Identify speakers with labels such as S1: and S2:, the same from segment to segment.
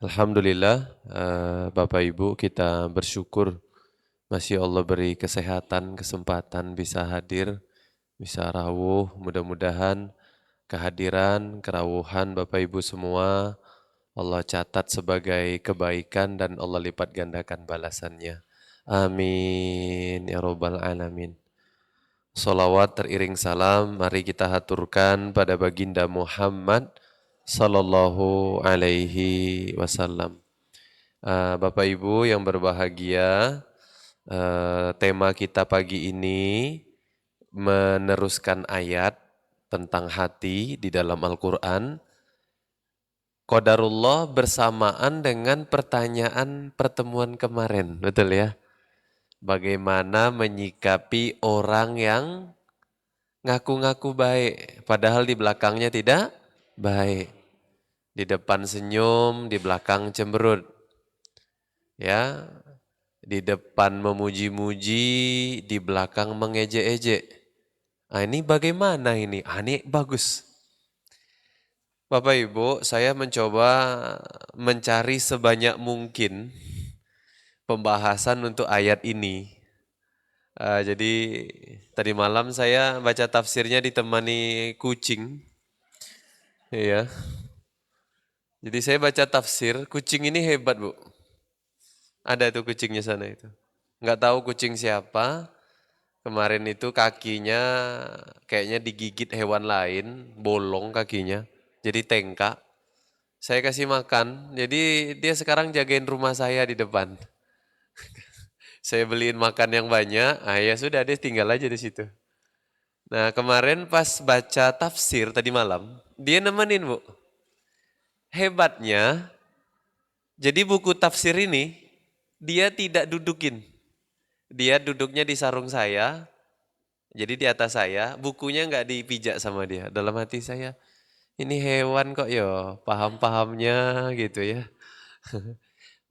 S1: Alhamdulillah, Bapak Ibu kita bersyukur masih Allah beri kesehatan, kesempatan bisa hadir, bisa rawuh. Mudah-mudahan kehadiran, kerawuhan Bapak Ibu semua Allah catat sebagai kebaikan dan Allah lipat gandakan balasannya. Amin ya robbal alamin. Salawat teriring salam, mari kita haturkan pada baginda Muhammad sallallahu alaihi wasallam. Bapak Ibu yang berbahagia, tema kita pagi ini meneruskan ayat tentang hati di dalam Al-Quran. Qadarullah bersamaan dengan pertanyaan pertemuan kemarin, betul ya? Bagaimana menyikapi orang yang ngaku-ngaku baik, padahal di belakangnya tidak baik. Di depan senyum, di belakang cemberut. Ya, di depan memuji-muji, di belakang mengejek-ejek. Nah, ini bagaimana ini? Ini bagus. Bapak Ibu, saya mencoba mencari sebanyak mungkin pembahasan untuk ayat ini. Jadi tadi malam saya baca tafsirnya ditemani kucing. Iya. Jadi saya baca tafsir, kucing ini hebat, Bu. Ada tuh kucingnya sana itu. Nggak tahu kucing siapa. Kemarin itu kakinya kayaknya digigit hewan lain, bolong kakinya. Jadi tengkak. Saya kasih makan, jadi dia sekarang jagain rumah saya di depan. Saya beliin makan yang banyak, ya sudah dia tinggal aja di situ. Nah kemarin pas baca tafsir tadi malam, dia nemenin Bu. Hebatnya, jadi buku tafsir ini dia tidak dudukin. Dia duduknya di sarung saya, jadi di atas saya, bukunya nggak dipijak sama dia. Dalam hati saya, ini hewan kok ya, paham-pahamnya gitu ya.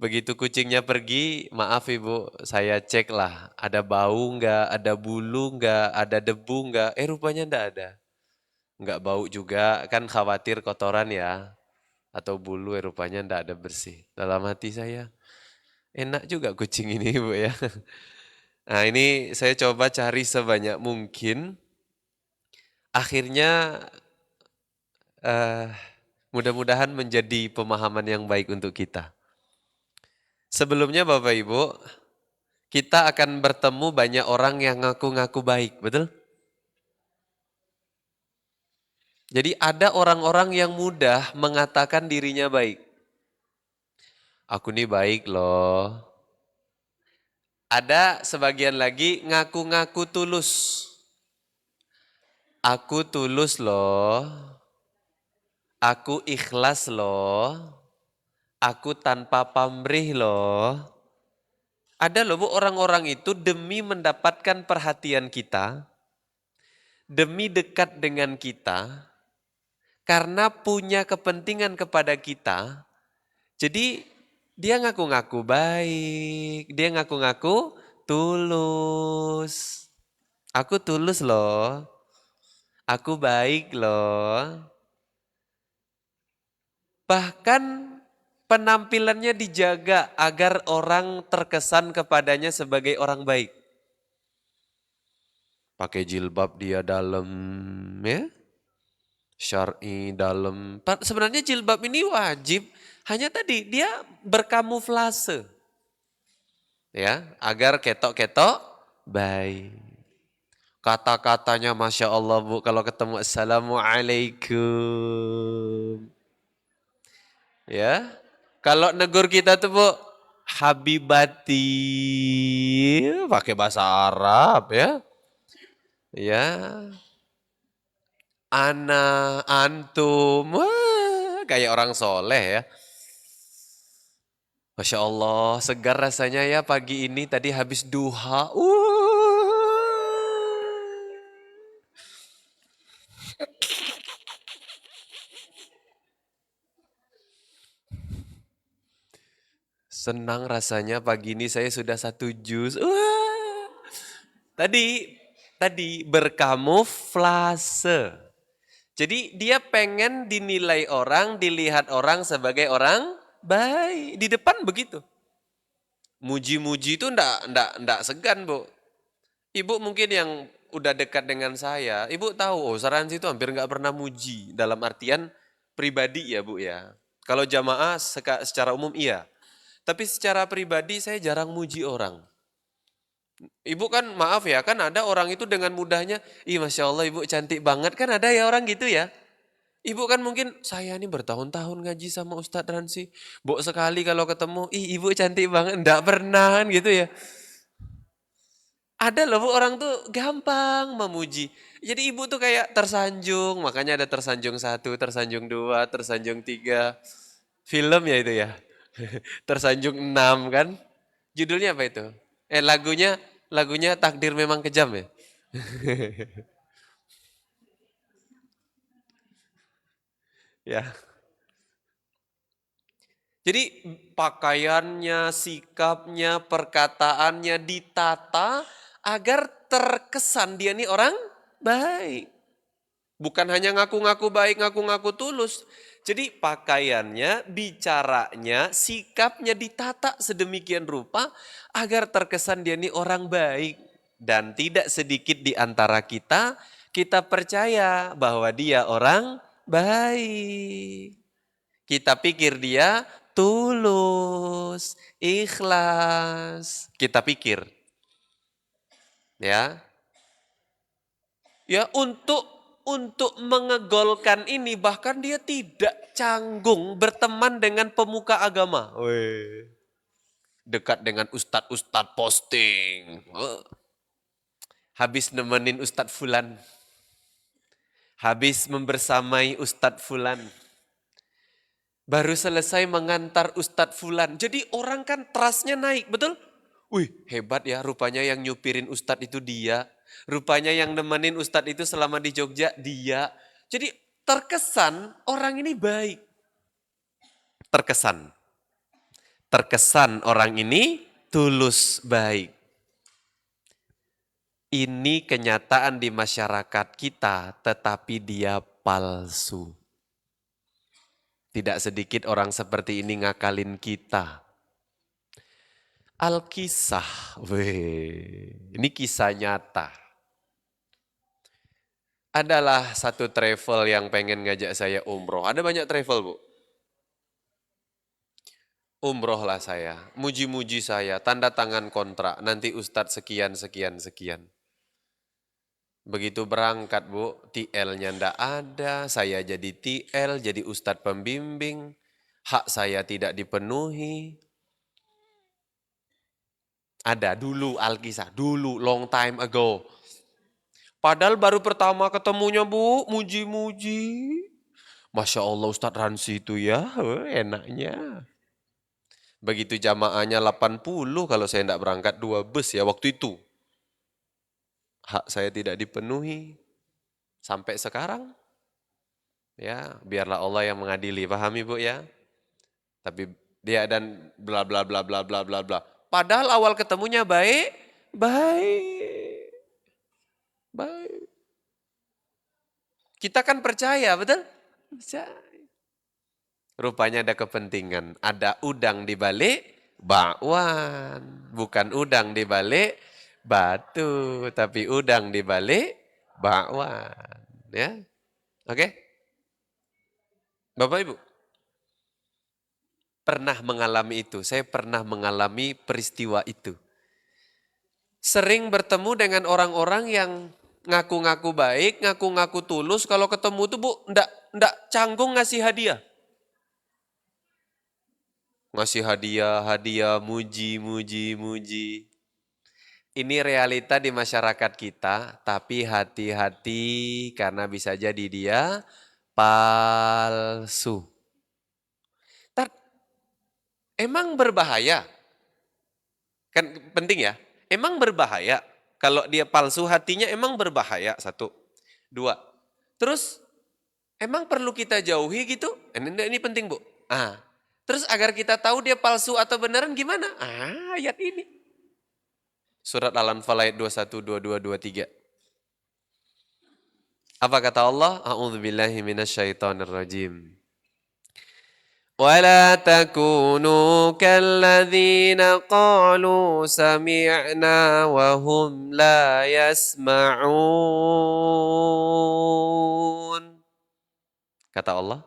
S1: Begitu kucingnya pergi, maaf Ibu, saya cek lah, ada bau nggak, ada bulu nggak, ada debu nggak, rupanya nggak ada. Nggak bau juga, kan khawatir kotoran ya, atau bulu rupanya nggak ada bersih. Dalam hati saya, enak juga kucing ini Ibu ya. Nah ini saya coba cari sebanyak mungkin, akhirnya eh, mudah-mudahan menjadi pemahaman yang baik untuk kita. Sebelumnya Bapak Ibu, kita akan bertemu banyak orang yang ngaku-ngaku baik, betul? Jadi ada orang-orang yang mudah mengatakan dirinya baik. Aku nih baik loh. Ada sebagian lagi ngaku-ngaku tulus. Aku tulus loh. Aku ikhlas loh. Aku tanpa pamrih loh. Ada loh Bu orang-orang itu demi mendapatkan perhatian kita, demi dekat dengan kita, karena punya kepentingan kepada kita, jadi dia ngaku-ngaku baik, dia ngaku-ngaku tulus. Aku tulus loh, aku baik loh. Bahkan penampilannya dijaga agar orang terkesan kepadanya sebagai orang baik. Pakai jilbab dia dalam, ya, syar'i dalam. Sebenarnya jilbab ini wajib, hanya tadi dia berkamuflase. Ya, agar ketok-ketok baik. Kata-katanya Masya Allah Bu, kalau ketemu Assalamualaikum. Ya, kalau negur kita tuh Bu, Habibati, pakai bahasa Arab ya. Ya, ana, antum, wah, kayak orang soleh ya. Masya Allah, segar rasanya ya pagi ini tadi habis duha. Senang rasanya pagi ini saya sudah 1 juz. Tadi berkamuflase. Jadi dia pengen dinilai orang, dilihat orang sebagai orang baik. Di depan begitu. Muji-muji itu ndak segan, Bu. Ibu mungkin yang udah dekat dengan saya, ibu tahu, oh Saransi itu hampir nggak pernah muji. Dalam artian pribadi ya Bu ya. Kalau jamaah secara umum iya. Tapi secara pribadi saya jarang muji orang. Ibu kan maaf ya, kan ada orang itu dengan mudahnya, ih Masya Allah ibu cantik banget, kan ada ya orang gitu ya. Ibu kan mungkin, saya ini bertahun-tahun ngaji sama Ustadz Ransi. Bu sekali kalau ketemu, ih ibu cantik banget, enggak pernah kan gitu ya. Ada loh Bu, orang tuh gampang memuji. Jadi ibu tuh kayak tersanjung, makanya ada tersanjung satu, tersanjung dua, tersanjung tiga. Film ya itu ya. Tersanjung enam kan. Judulnya apa itu? Lagunya Takdir Memang Kejam ya. Ya. Jadi pakaiannya, sikapnya, perkataannya ditata agar terkesan dia nih orang baik. Bukan hanya ngaku-ngaku baik, ngaku-ngaku tulus. Jadi pakaiannya, bicaranya, sikapnya ditata sedemikian rupa agar terkesan dia ini orang baik. Dan tidak sedikit di antara kita, kita percaya bahwa dia orang baik. Kita pikir dia tulus, ikhlas. Kita pikir, ya. Ya, untuk mengegolkan ini bahkan dia tidak canggung berteman dengan pemuka agama. Weh. Dekat dengan ustadz-ustadz posting. Habis nemenin ustadz fulan. Habis membersamai ustadz fulan. Baru selesai mengantar ustadz fulan. Jadi orang kan trustnya naik, betul? Wih, hebat ya, rupanya yang nyupirin ustadz itu dia. Rupanya yang nemenin ustadz itu selama di Jogja dia. Jadi terkesan orang ini baik. Terkesan. Terkesan orang ini tulus baik. Ini kenyataan di masyarakat kita, tetapi dia palsu. Tidak sedikit orang seperti ini ngakalin kita. Alkisah, ini kisah nyata. Adalah satu travel yang pengen ngajak saya umroh. Ada banyak travel, Bu. Umroh lah saya, muji-muji saya, tanda tangan kontrak, nanti Ustadz sekian, sekian, sekian. Begitu berangkat Bu, TL-nya ndak ada, saya jadi TL, jadi Ustadz pembimbing, hak saya tidak dipenuhi. Ada dulu Alkisah, dulu long time ago. Padahal baru pertama ketemunya Bu, muji-muji. Masya Allah Ustadz Ransi itu ya, enaknya. Begitu jamaahnya 80 kalau saya tidak berangkat 2 bus ya waktu itu. Hak saya tidak dipenuhi sampai sekarang. Ya, biarlah Allah yang mengadili, pahami Bu ya. Tapi dia dan bla bla bla bla bla bla bla. Padahal awal ketemunya baik, baik, baik. Kita kan percaya, betul? Percaya. Rupanya ada kepentingan, ada udang di balik bakwan. Bukan udang di balik batu, tapi udang di balik bakwan. Ya, oke? Bapak Ibu, pernah mengalami itu. Saya pernah mengalami peristiwa itu. Sering bertemu dengan orang-orang yang ngaku-ngaku baik, ngaku-ngaku tulus. Kalau ketemu tuh Bu, ndak canggung ngasih hadiah. Ngasih hadiah, hadiah, muji, muji, muji. Ini realita di masyarakat kita, tapi hati-hati karena bisa jadi dia palsu. Emang berbahaya? Kan penting ya. Emang berbahaya? Kalau dia palsu hatinya emang berbahaya, satu. Dua. Terus emang perlu kita jauhi gitu? Ini penting Bu. Terus agar kita tahu dia palsu atau beneran gimana? Ayat ini. Surat Al-Anfal ayat 21, 22, 23. Apa kata Allah? A'udzubillahi minasyaitonirrajim. ولا تكونوا كالذين قالوا سمعنا وهم لا يسمعون. Kata Allah,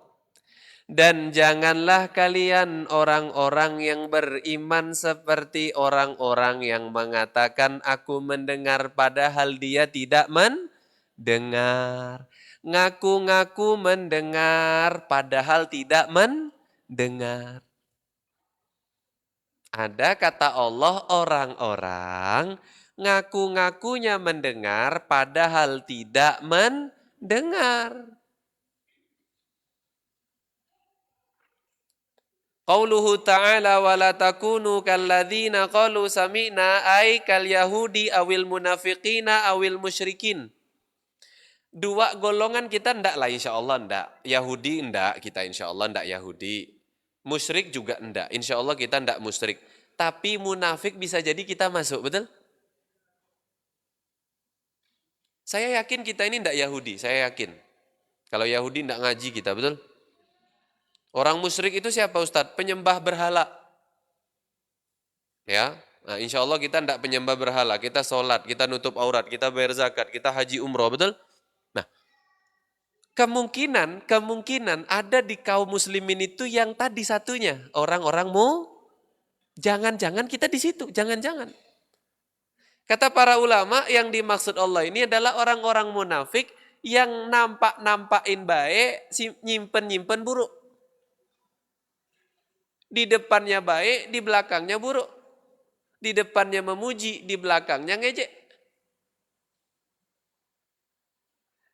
S1: dan janganlah kalian orang-orang yang beriman seperti orang-orang yang mengatakan aku mendengar padahal dia tidak mendengar. Ngaku-ngaku mendengar padahal tidak mendengar. Ada kata Allah orang-orang ngaku-ngakunya mendengar padahal tidak mendengar. Qauluhu ta'ala wa la takunu kalladzina qalu sami'na ay kal yahudi awil munafiqina awil musyrikin. Dua golongan kita ndak lah insya Allah ndak. Yahudi ndak kita insya Allah ndak Yahudi. Musyrik juga ndak. Insya Allah kita ndak musyrik. Tapi munafik bisa jadi kita masuk, betul? Saya yakin kita ini ndak Yahudi, saya yakin. Kalau Yahudi ndak ngaji kita, betul? Orang musyrik itu siapa Ustadz? Penyembah berhala. Ya, nah, insya Allah kita ndak penyembah berhala. Kita sholat, kita nutup aurat, kita bayar zakat, kita haji umroh, betul? Nah, kemungkinan ada di kaum muslimin itu yang tadi satunya. Orang-orangmu, jangan-jangan kita di situ, jangan-jangan. Kata para ulama yang dimaksud Allah ini adalah orang-orang munafik yang nampak-nampakin baik, nyimpen-nyimpen buruk. Di depannya baik, di belakangnya buruk. Di depannya memuji, di belakangnya ngejek.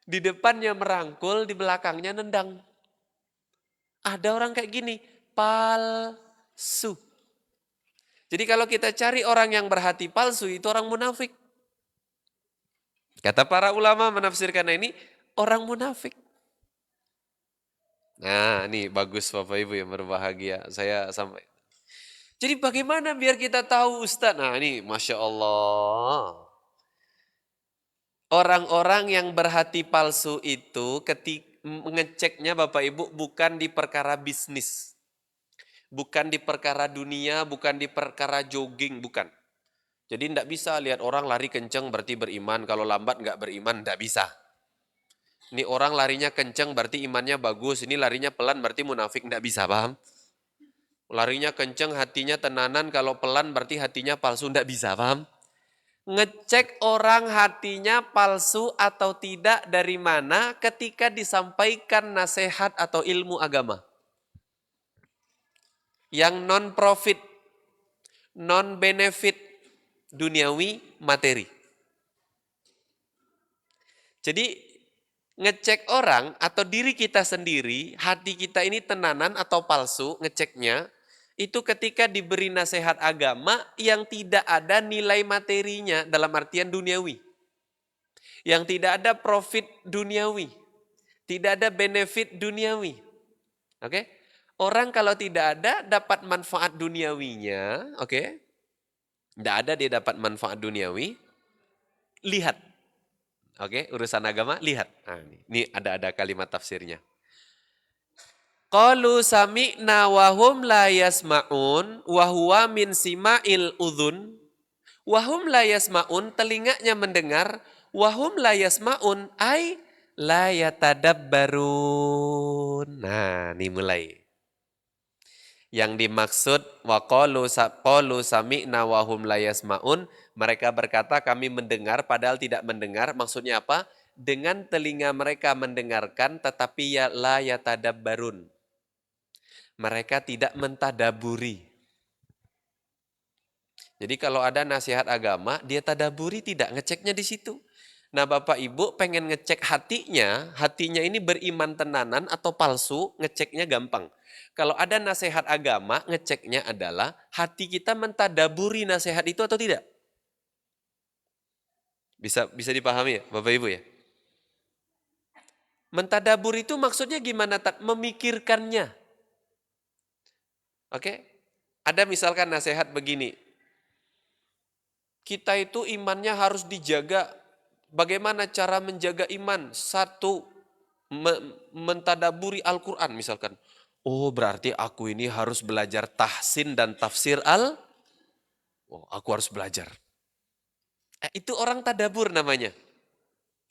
S1: Di depannya merangkul, di belakangnya nendang. Ada orang kayak gini, palsu. Jadi kalau kita cari orang yang berhati palsu, itu orang munafik. Kata para ulama menafsirkan ini, orang munafik. Nah, ini bagus Bapak Ibu yang berbahagia. Saya sampai. Jadi bagaimana biar kita tahu Ustaz? Nah ini Masya Allah. Orang-orang yang berhati palsu itu ngeceknya Bapak Ibu bukan di perkara bisnis. Bukan di perkara dunia, bukan di perkara jogging, bukan. Jadi tidak bisa lihat orang lari kenceng berarti beriman, kalau lambat nggak beriman, tidak bisa. Ini orang larinya kenceng berarti imannya bagus, ini larinya pelan berarti munafik, tidak bisa, paham? Larinya kenceng, hatinya tenanan, kalau pelan berarti hatinya palsu, tidak bisa, paham? Ngecek orang hatinya palsu atau tidak dari mana ketika disampaikan nasihat atau ilmu agama. Yang non-profit, non-benefit, duniawi, materi. Jadi ngecek orang atau diri kita sendiri, hati kita ini tenanan atau palsu, ngeceknya, itu ketika diberi nasihat agama yang tidak ada nilai materinya dalam artian duniawi. Yang tidak ada profit duniawi. Tidak ada benefit duniawi. Oke? Orang kalau tidak ada dapat manfaat duniawinya, oke? Tidak ada dia dapat manfaat duniawi, lihat. Oke, urusan agama, lihat. Nah, ini ada kalimat tafsirnya. Qalu sami'na wa hum la yasma'un wa huwa min sima'il udhun wa hum la yasma'un, telinganya mendengar, wa hum la yasma'un ay la yatadabbarun. Nah, ini mulai. Yang dimaksud wa qalu sami'na wa hum la yasma'un, mereka berkata kami mendengar padahal tidak mendengar. Maksudnya apa? Dengan telinga mereka mendengarkan tetapi ya la yatadabbarun. Mereka tidak mentadaburi. Jadi kalau ada nasihat agama, dia tadaburi tidak, ngeceknya di situ. Nah Bapak Ibu pengen ngecek hatinya ini beriman tenanan atau palsu, ngeceknya gampang. Kalau ada nasihat agama, ngeceknya adalah hati kita mentadaburi nasihat itu atau tidak. Bisa dipahami ya Bapak Ibu ya? Mentadabur itu maksudnya gimana? Memikirkannya. Oke? Ada misalkan nasihat begini. Kita itu imannya harus dijaga. Bagaimana cara menjaga iman? Satu, mentadaburi Al-Quran misalkan. Oh, berarti aku ini harus belajar tahsin dan tafsir oh, aku harus belajar. Itu orang tadabur namanya.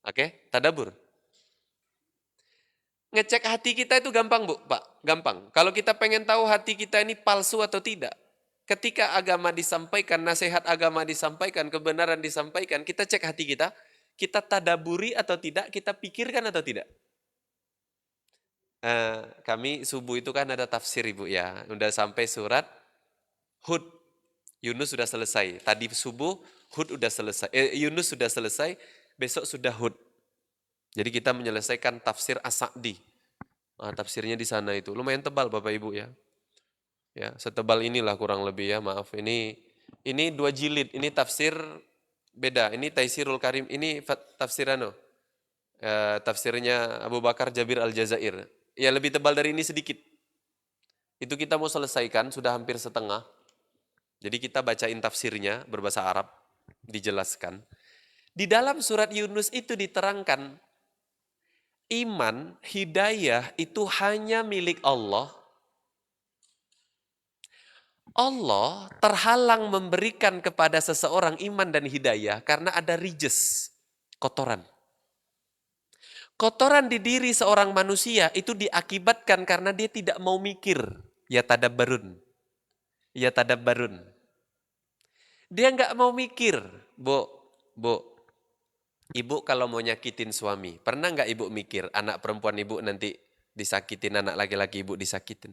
S1: Oke, tadabur. Ngecek hati kita itu gampang, Bu, Pak. Gampang. Kalau kita pengen tahu hati kita ini palsu atau tidak, ketika agama disampaikan, nasihat agama disampaikan, kebenaran disampaikan, kita cek hati kita tadaburi atau tidak, kita pikirkan atau tidak. Kami subuh itu kan ada tafsir, Ibu ya. Udah sampai surat Hud. Yunus sudah selesai. Tadi subuh Hud udah selesai. Yunus sudah selesai, besok sudah Hud. Jadi kita menyelesaikan tafsir As-Sa'di. Tafsirnya di sana itu. Lumayan tebal Bapak Ibu ya. Ya, setebal inilah kurang lebih ya, maaf. Ini 2 jilid, ini tafsir beda. Ini Taisirul Karim, ini tafsir tafsirnya Abu Bakar Jabir Al-Jazair. Ya lebih tebal dari ini sedikit. Itu kita mau selesaikan, sudah hampir setengah. Jadi kita bacain tafsirnya berbahasa Arab, dijelaskan. Di dalam surat Yunus itu diterangkan, iman, hidayah itu hanya milik Allah. Allah terhalang memberikan kepada seseorang iman dan hidayah karena ada rijes, kotoran. Kotoran di diri seorang manusia itu diakibatkan karena dia tidak mau mikir. Ya tadabbarun. Ya tadabbarun. Dia nggak mau mikir. Bu, ibu kalau mau nyakitin suami, pernah nggak ibu mikir anak perempuan ibu nanti disakitin, anak laki-laki ibu disakitin?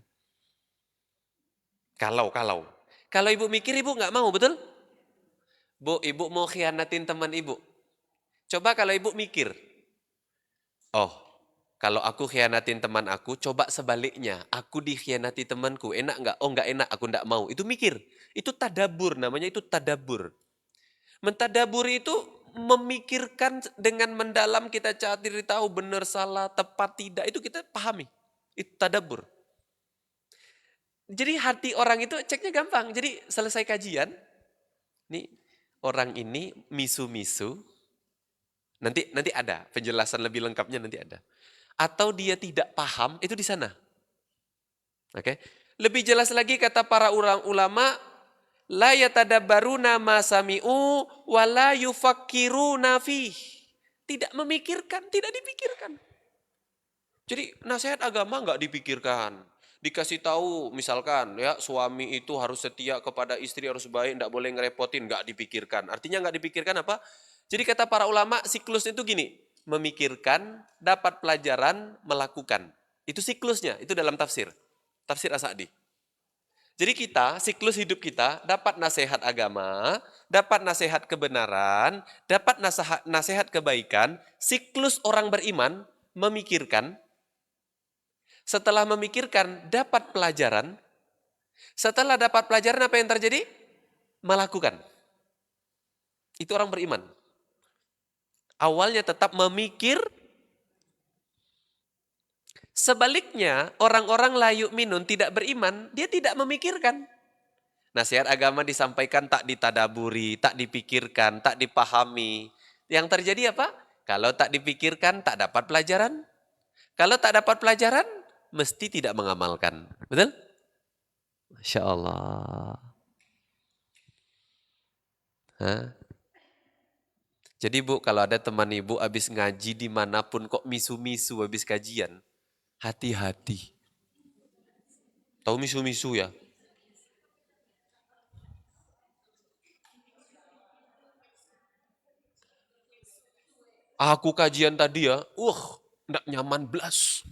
S1: Kalau ibu mikir, ibu nggak mau, betul? Bu, ibu mau khianatin teman ibu. Coba kalau ibu mikir, oh, kalau aku khianatin teman aku, coba sebaliknya. Aku dikhianati temanku, enak nggak? Oh nggak enak, aku nggak mau. Itu mikir. Itu tadabur, namanya itu tadabur. Mentadaburi itu memikirkan dengan mendalam, kita cari tahu benar, salah, tepat, tidak. Itu kita pahami. Itu tadabur. Jadi hati orang itu ceknya gampang. Jadi selesai kajian, nih orang ini misu-misu, nanti ada penjelasan lebih lengkapnya, nanti ada. Atau dia tidak paham, itu di sana. Oke. Lebih jelas lagi kata para ulama, la yatadabbaruna ma sami'u wa la yufakkiruna fih. Tidak memikirkan, tidak dipikirkan. Jadi nasihat agama nggak dipikirkan. Dikasih tahu misalkan ya suami itu harus setia kepada istri, harus baik, nggak boleh ngerepotin, nggak dipikirkan. Artinya nggak dipikirkan apa? Jadi kata para ulama siklus itu gini, memikirkan, dapat pelajaran, melakukan. Itu siklusnya, itu dalam tafsir. Tafsir As-Sa'di. Jadi kita, siklus hidup kita dapat nasihat agama, dapat nasihat kebenaran, dapat nasihat kebaikan. Siklus orang beriman memikirkan, setelah memikirkan dapat pelajaran, setelah dapat pelajaran apa yang terjadi? Melakukan. Itu orang beriman. Awalnya tetap memikir. Sebaliknya, orang-orang layu minun tidak beriman, dia tidak memikirkan. Nasihat agama disampaikan tak ditadaburi, tak dipikirkan, tak dipahami. Yang terjadi apa? Kalau tak dipikirkan, tak dapat pelajaran. Kalau tak dapat pelajaran, mesti tidak mengamalkan. Betul? Masya Allah. Hah? Jadi Bu, kalau ada teman Ibu habis ngaji dimanapun kok misu-misu habis kajian, hati-hati. Tahu misu-misu ya? Aku kajian tadi ya, enggak nyaman belas.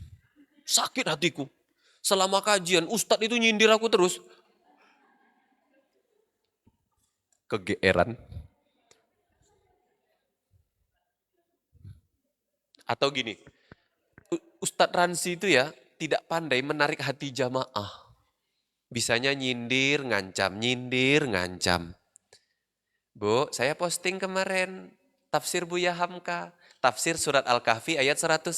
S1: Sakit hatiku. Selama kajian, Ustadz itu nyindir aku terus. Kegeeran. Atau gini, Ustadz Ransi itu ya tidak pandai menarik hati jamaah. Bisanya nyindir, ngancam. Bu, saya posting kemarin tafsir Buya Hamka, tafsir surat Al-Kahfi ayat 101.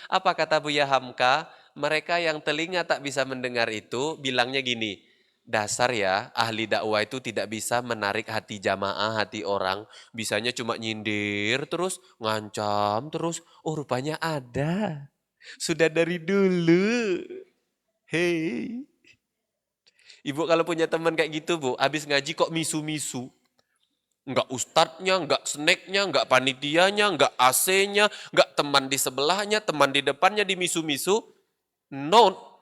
S1: Apa kata Buya Hamka? Mereka yang telinga tak bisa mendengar itu bilangnya gini, dasar ya ahli dakwah itu tidak bisa menarik hati jamaah, hati orang. Bisanya cuma nyindir terus, ngancam terus. Oh rupanya ada. Sudah dari dulu. Hei. Ibu kalau punya teman kayak gitu Bu, habis ngaji kok misu-misu. Enggak ustadznya, enggak snacknya, enggak panitianya, enggak AC-nya, enggak teman di sebelahnya, teman di depannya di misu-misu. No.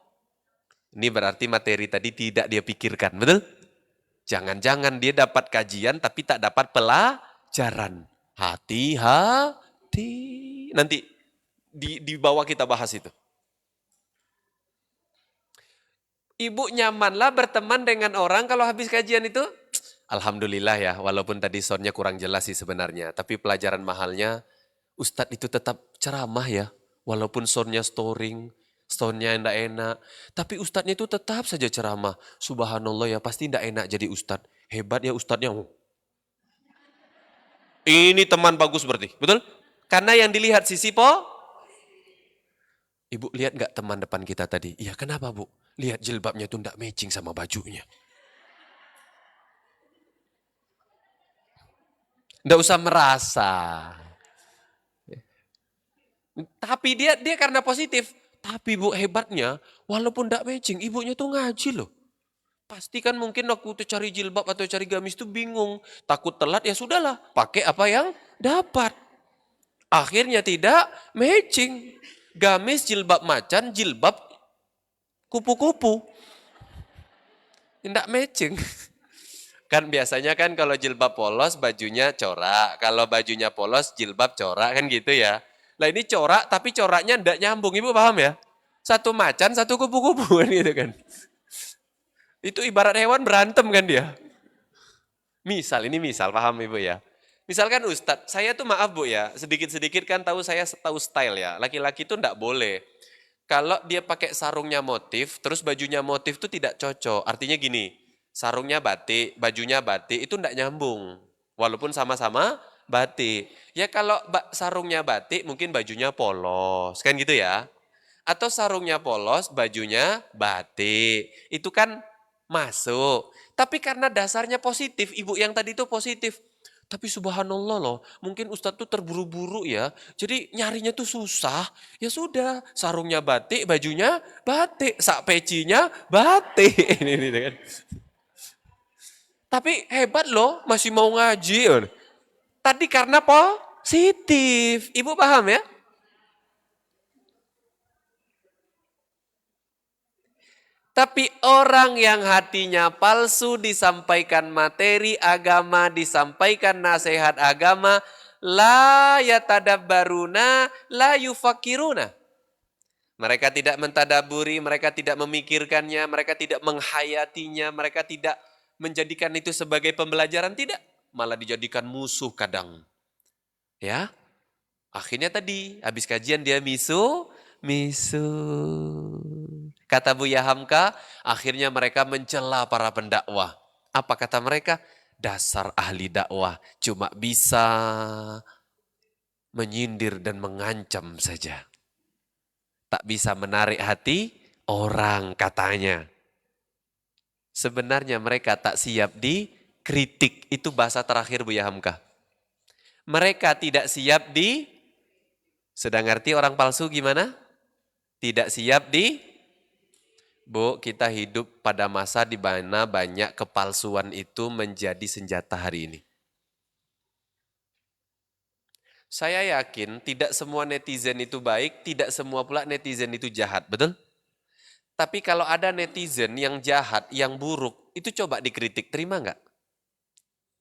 S1: Ini berarti materi tadi tidak dia pikirkan, betul? Jangan-jangan dia dapat kajian tapi tak dapat pelajaran. Hati-hati. Nanti di bawah kita bahas itu. Ibu nyamanlah berteman dengan orang kalau habis kajian itu. Alhamdulillah ya, walaupun tadi soundnya kurang jelas sih sebenarnya. Tapi pelajaran mahalnya, Ustadz itu tetap ceramah ya. Walaupun soundnya storing, soundnya enggak enak. Tapi Ustadznya itu tetap saja ceramah. Subhanallah ya, pasti enggak enak jadi Ustadz. Hebat ya Ustadznya. Ini teman bagus berarti, betul? Karena yang dilihat sisi Ibu lihat nggak teman depan kita tadi? Iya kenapa Bu? Lihat jilbabnya tuh nggak matching sama bajunya. Nggak usah merasa. Tapi dia karena positif. Tapi Bu hebatnya, walaupun nggak matching, ibunya tuh ngaji loh. Pasti kan mungkin waktu itu cari jilbab atau cari gamis tuh bingung. Takut telat ya sudahlah, pakai apa yang dapat. Akhirnya tidak matching. Gamis jilbab macan, jilbab kupu-kupu. Tidak matching. Kan biasanya kan kalau jilbab polos bajunya corak. Kalau bajunya polos jilbab corak kan gitu ya. Nah ini corak tapi coraknya tidak nyambung. Ibu paham ya? Satu macan, satu kupu-kupu kan gitu kan. Itu ibarat hewan berantem kan dia. Misal, ini misal paham Ibu ya. Misalkan Ustadz, saya tuh maaf Bu ya, sedikit-sedikit kan tahu saya tahu style ya. Laki-laki tuh enggak boleh. Kalau dia pakai sarungnya motif, terus bajunya motif tuh tidak cocok. Artinya gini, sarungnya batik, bajunya batik, itu enggak nyambung. Walaupun sama-sama batik. Ya kalau sarungnya batik, mungkin bajunya polos, kan gitu ya. Atau sarungnya polos, bajunya batik. Itu kan masuk. Tapi karena dasarnya positif, ibu yang tadi itu positif. Tapi subhanallah loh, mungkin Ustadz tuh terburu-buru ya. Jadi nyarinya tuh susah. Ya sudah, sarungnya batik, bajunya batik, sak pecinya batik. Ini kan. Tapi hebat loh, masih mau ngaji. Tadi karena positif. Ibu paham ya? Tapi orang yang hatinya palsu disampaikan materi agama, disampaikan nasihat agama, la yatadabbaruna, la yufakiruna. Mereka tidak mentadaburi, mereka tidak memikirkannya, mereka tidak menghayatinya, mereka tidak menjadikan itu sebagai pembelajaran, tidak. Malah dijadikan musuh kadang. Ya, akhirnya tadi habis kajian dia misu. Kata Buya Hamka, akhirnya mereka mencela para pendakwah. Apa kata mereka? Dasar ahli dakwah cuma bisa menyindir dan mengancam saja. Tak bisa menarik hati orang katanya. Sebenarnya mereka tak siap dikritik. Itu bahasa terakhir Buya Hamka. Mereka tidak siap sedang ngerti orang palsu gimana? Tidak siap Bu, kita hidup pada masa di mana banyak kepalsuan itu menjadi senjata hari ini. Saya yakin tidak semua netizen itu baik, tidak semua pula netizen itu jahat, betul? Tapi kalau ada netizen yang jahat, yang buruk, itu coba dikritik, terima nggak?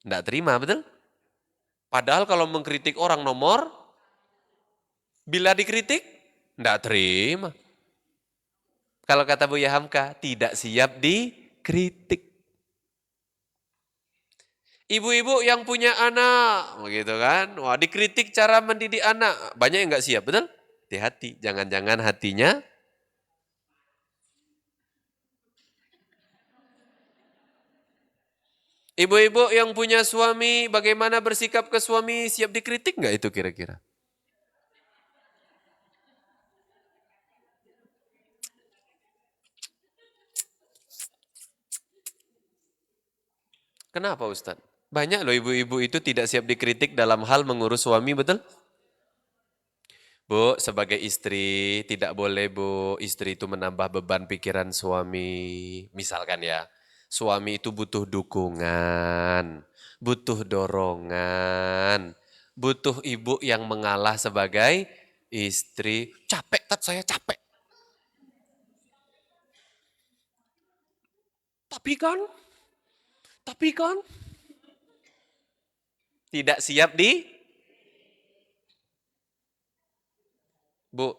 S1: Nggak terima, betul? Padahal kalau mengkritik orang nomor, bila dikritik, nggak terima. Kalau kata Buya Hamka, tidak siap dikritik. Ibu-ibu yang punya anak, begitu kan? Wah, dikritik cara mendidik anak. Banyak yang nggak siap, betul? Hati-hati, jangan-jangan hatinya. Ibu-ibu yang punya suami, bagaimana bersikap ke suami, siap dikritik nggak itu kira-kira? Kenapa Ustadz? Banyak loh ibu-ibu itu tidak siap dikritik dalam hal mengurus suami, betul? Bu, sebagai istri, tidak boleh Bu, istri itu menambah beban pikiran suami. Misalkan ya, suami itu butuh dukungan, butuh dorongan, butuh ibu yang mengalah sebagai istri. Capek, tat saya capek. Tapi kan, tapi kan, tidak siap di, Bu,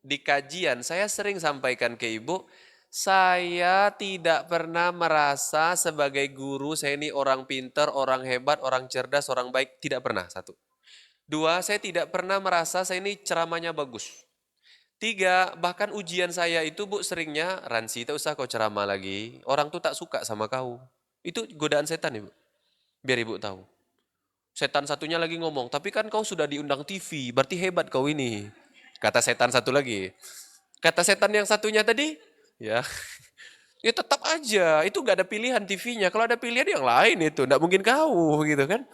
S1: di kajian saya sering sampaikan ke ibu, saya tidak pernah merasa sebagai guru saya ini orang pinter, orang hebat, orang cerdas, orang baik. Tidak pernah, satu. Dua, saya tidak pernah merasa saya ini ceramahnya bagus. Tiga, bahkan ujian saya itu Bu seringnya, Ransi tak usah kau ceramah lagi, orang tuh tak suka sama kau. Itu godaan setan Ibu, biar Ibu tahu. Setan satunya lagi ngomong, tapi kan kau sudah diundang TV, berarti hebat kau ini. Kata setan satu lagi. Kata setan yang satunya tadi, ya, ya tetap aja, itu gak ada pilihan TV-nya. Kalau ada pilihan yang lain itu, gak mungkin kau gitu kan.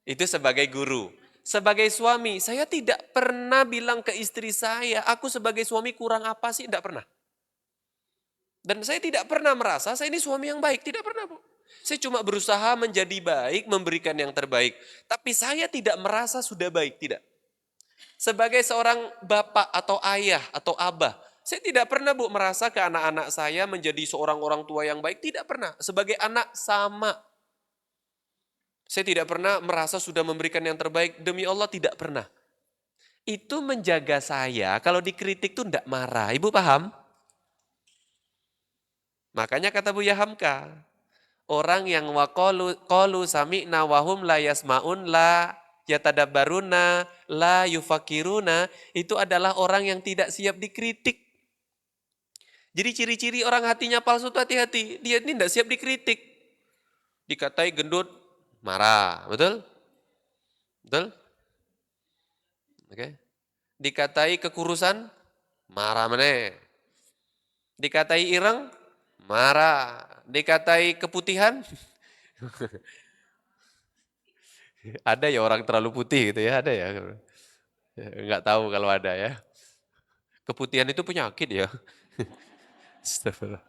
S1: Itu sebagai guru. Sebagai suami, saya tidak pernah bilang ke istri saya, aku sebagai suami kurang apa sih, tidak pernah. Dan saya tidak pernah merasa saya ini suami yang baik, tidak pernah Bu. Saya cuma berusaha menjadi baik, memberikan yang terbaik. Tapi saya tidak merasa sudah baik, tidak. Sebagai seorang bapak atau ayah atau abah, saya tidak pernah Bu merasa ke anak-anak saya menjadi seorang orang tua yang baik, tidak pernah. Sebagai anak sama. Saya tidak pernah merasa sudah memberikan yang terbaik, demi Allah tidak pernah. Itu menjaga saya, kalau dikritik tuh tidak marah. Ibu paham? Makanya kata Buya Hamka, orang yang waqalu sami'na wahum la yasma'un la yatadabbaruna la yufakiruna, itu adalah orang yang tidak siap dikritik. Jadi ciri-ciri orang hatinya palsu itu hati-hati. Dia ini tidak siap dikritik. Dikatai gendut, marah. Betul? Betul? Oke. Dikatai kekurusan, marah meneh. Dikatai ireng, marah. Dikatai keputihan, ada ya orang terlalu putih gitu ya, ada ya. Enggak tahu kalau ada ya. Keputihan itu penyakit ya. Astagfirullah.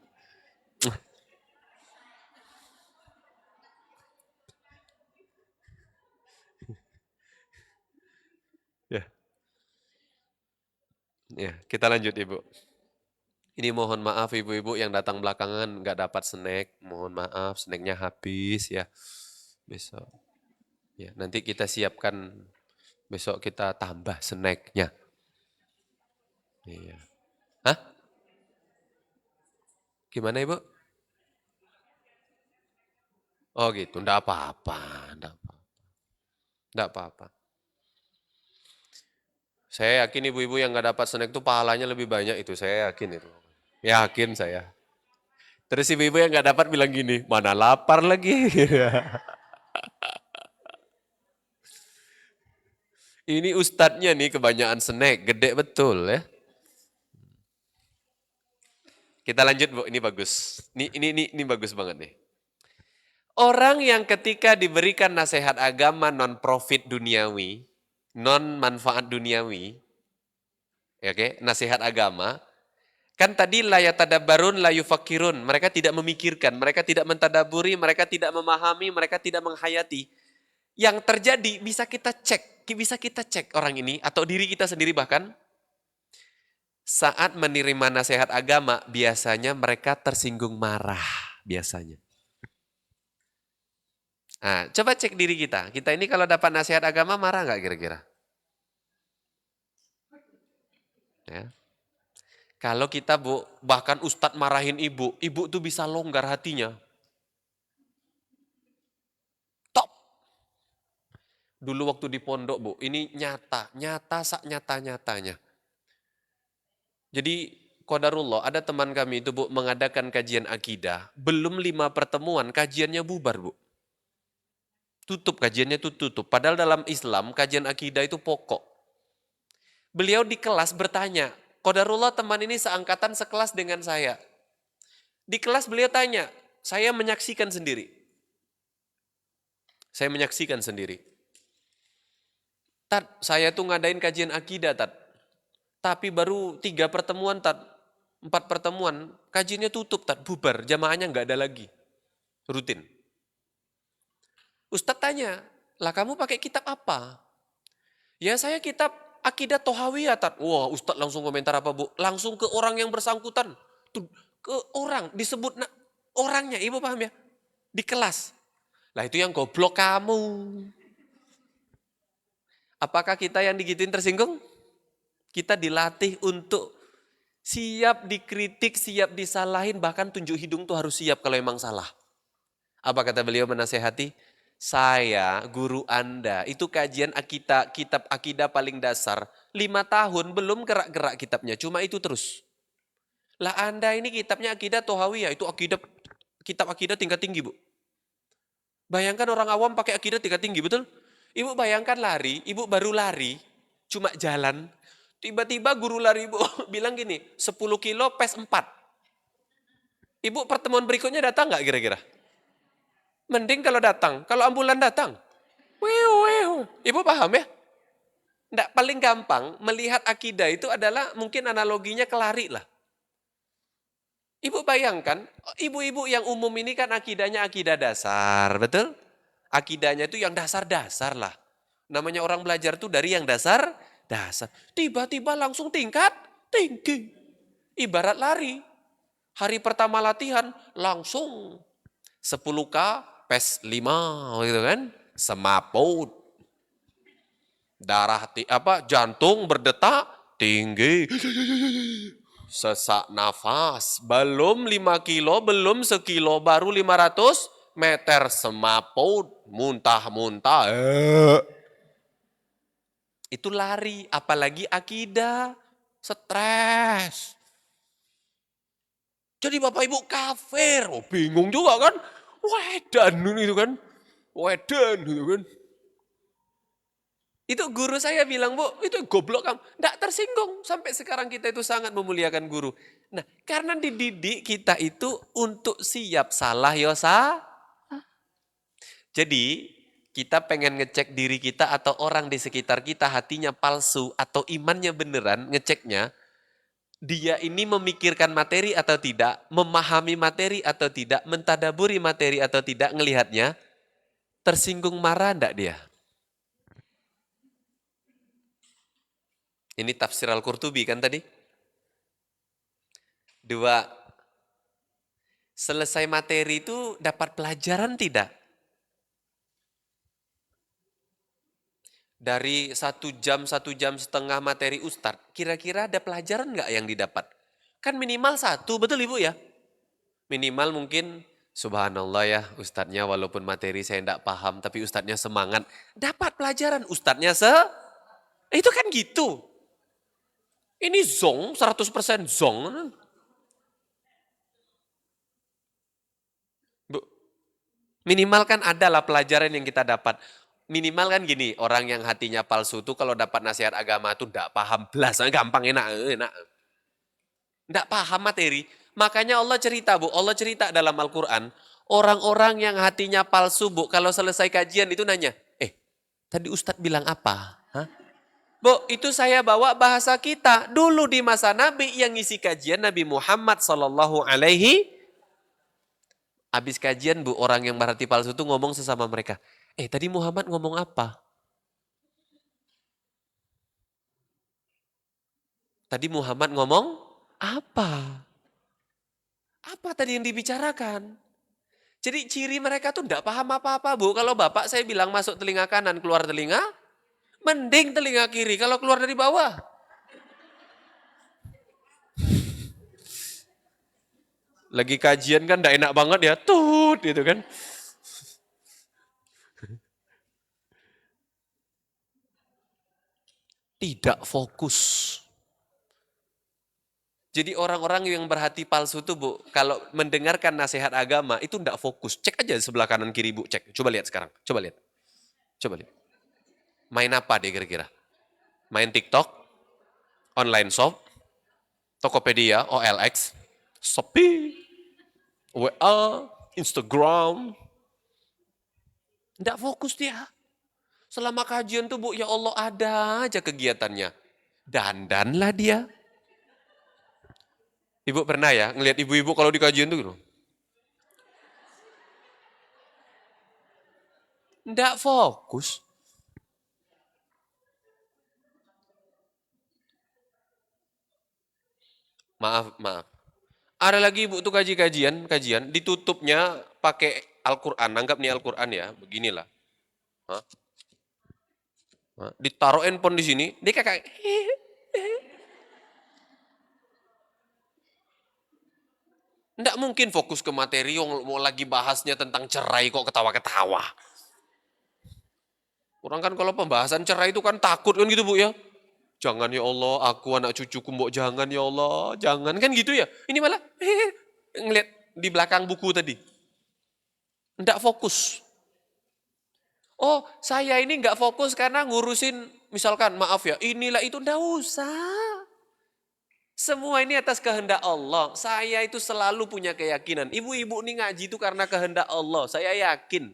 S1: Ya, ya, kita lanjut Ibu. Ini mohon maaf ibu-ibu yang datang belakangan nggak dapat snack. Mohon maaf, snacknya habis ya. Besok. Ya, nanti kita siapkan, besok kita tambah snacknya. Iya. Hah? Gimana Ibu? Oh gitu, enggak apa-apa, enggak apa, enggak apa-apa. Saya yakin ibu-ibu yang nggak dapat snack itu pahalanya lebih banyak itu, saya yakin itu. Yakin saya. Terus ibu-ibu yang nggak dapat bilang gini, mana lapar lagi. Ini ustadznya nih kebanyakan snack, gede betul ya. Kita lanjut Bu, ini bagus. Ini bagus banget nih. Orang yang ketika diberikan nasihat agama non profit duniawi, non manfaat duniawi, ya oke, nasihat agama, kan tadi layatadabarun layufakirun, mereka tidak memikirkan, mereka tidak mentadaburi, mereka tidak memahami, mereka tidak menghayati. Yang terjadi bisa kita cek orang ini atau diri kita sendiri bahkan saat menerima nasihat agama biasanya mereka tersinggung marah biasanya. Nah, coba cek diri kita. Kita ini kalau dapat nasihat agama marah nggak kira-kira? Ya. Kalau kita Bu, bahkan ustadz marahin ibu, ibu tuh bisa longgar hatinya. Top. Dulu waktu di pondok Bu, ini nyata sak nyata-nyatanya. Jadi qadarullah, ada teman kami itu Bu mengadakan kajian akidah, belum 5 pertemuan kajiannya bubar Bu. Tutup, kajiannya itu tutup. Padahal dalam Islam kajian akidah itu pokok. Beliau di kelas bertanya, qadarullah teman ini seangkatan sekelas dengan saya. Di kelas beliau tanya, saya menyaksikan sendiri. Saya menyaksikan sendiri. Tat, saya tuh ngadain kajian akidah, Tat. Tapi baru 3 pertemuan, Tat. 4 pertemuan, kajiannya tutup, Tat. Bubar, jamaahnya nggak ada lagi. Rutin. Ustadz tanya, lah kamu pakai kitab apa? Ya saya kitab akidah Tohawiyah, Tat. Wah, Ustadz langsung komentar apa, Bu? Langsung ke orang yang bersangkutan. Tuh, ke orang, disebut orangnya, Ibu paham ya? Di kelas. Lah itu yang goblok kamu. Apakah kita yang digituin tersinggung? Kita dilatih untuk siap dikritik, siap disalahin, bahkan tunjuk hidung tuh harus siap kalau emang salah. Apa kata beliau menasehati? Saya, guru Anda, itu kajian akidah, kitab akidah paling dasar. 5 tahun belum gerak-gerak kitabnya, cuma itu terus. Lah Anda ini kitabnya akidah Tohawiyah, itu akidah, kitab akidah tingkat tinggi, Bu. Bayangkan orang awam pakai akidah tingkat tinggi, betul? Ibu bayangkan lari, ibu baru lari, cuma jalan. Tiba-tiba guru lari ibu bilang gini, 10 kilo pes 4. Ibu pertemuan berikutnya datang nggak kira-kira? Mending kalau datang, kalau ambulan datang. Ibu paham ya? Nggak, paling gampang melihat akidah itu adalah mungkin analoginya ke lari lah. Ibu bayangkan, ibu-ibu yang umum ini kan akidahnya akidah dasar, betul? Akidahnya itu yang dasar-dasar lah. Namanya orang belajar tuh dari yang dasar. Tiba-tiba langsung tingkat tinggi. Ibarat lari. Hari pertama latihan langsung 10K PES 5 gitu kan. Semaput. Darah jantung berdetak tinggi. Sesak nafas. Belum 5 kilo, belum sekilo, baru 500 meter semaput, muntah-muntah. Itu lari, apalagi akidah, stres. Jadi Bapak Ibu kafir, bingung juga kan? Wedan itu kan, wedan gitu kan. Itu guru saya bilang, Bu, itu goblok kamu. Nggak tersinggung, sampai sekarang kita itu sangat memuliakan guru. Nah, karena dididik kita itu untuk siap salah yosa. Jadi, kita pengen ngecek diri kita atau orang di sekitar kita hatinya palsu atau imannya beneran, ngeceknya. Dia ini memikirkan materi atau tidak, memahami materi atau tidak, mentadaburi materi atau tidak, ngelihatnya, tersinggung marah enggak dia? Ini tafsir Al-Qurtubi kan tadi? 2, selesai materi itu dapat pelajaran tidak? Dari 1 jam materi Ustadz, kira-kira ada pelajaran nggak yang didapat? Kan minimal 1, betul Ibu ya? Minimal mungkin, subhanallah ya Ustadznya walaupun materi saya enggak paham, tapi Ustadznya semangat. Dapat pelajaran, Ustadznya itu kan gitu. Ini zong, 100% zong. Bu, minimal kan adalah pelajaran yang kita dapat. Minimal kan gini, orang yang hatinya palsu tuh kalau dapat nasihat agama tuh enggak paham belas, gampang enak. Enggak paham materi. Makanya Allah cerita, Bu. Allah cerita dalam Al-Quran. Orang-orang yang hatinya palsu, Bu. Kalau selesai kajian itu nanya, tadi Ustadz bilang apa? Hah? Bu, itu saya bawa bahasa kita. Dulu di masa Nabi yang ngisi kajian Nabi Muhammad Sallallahu Alaihi. Habis kajian, Bu, orang yang berhati palsu itu ngomong sesama mereka. Tadi Muhammad ngomong apa? Tadi Muhammad ngomong apa? Apa tadi yang dibicarakan? Jadi ciri mereka tuh enggak paham apa-apa, Bu. Kalau bapak saya bilang masuk telinga kanan, keluar telinga, mending telinga kiri kalau keluar dari bawah. Lagi kajian kan enggak enak banget ya, tut gitu kan. Tidak fokus. Jadi orang-orang yang berhati palsu tuh, Bu, kalau mendengarkan nasihat agama itu enggak fokus. Cek aja sebelah kanan kiri, Bu, cek. Coba lihat sekarang. Coba lihat. Coba lihat. Main apa deh kira-kira? Main TikTok, online shop, Tokopedia, OLX, Shopee, WA, Instagram. Enggak fokus dia. Selama kajian tuh Bu, ya Allah ada aja kegiatannya. Dandanlah dia. Ibu pernah ya ngelihat ibu-ibu kalau di kajian tuh gitu? Nggak fokus. Maaf, maaf. Ada lagi ibu tuh kajian, ditutupnya pakai Al-Quran. Anggap nih Al-Quran ya, beginilah. Hah? Ditaruh handphone di sini, dia kayak nggak mungkin fokus ke materi yang mau lagi bahasnya tentang cerai kok ketawa-ketawa. Orang kan kalau pembahasan cerai itu kan takut kan gitu Bu ya. Jangan ya Allah, aku anak cucuku mbok jangan ya Allah, jangan kan gitu ya. Ini malah ngeliat di belakang buku tadi. Nggak fokus. Oh, saya ini nggak fokus karena ngurusin, misalkan maaf ya, inilah itu, nggak usah. Semua ini atas kehendak Allah. Saya itu selalu punya keyakinan. Ibu-ibu ini ngaji itu karena kehendak Allah. Saya yakin.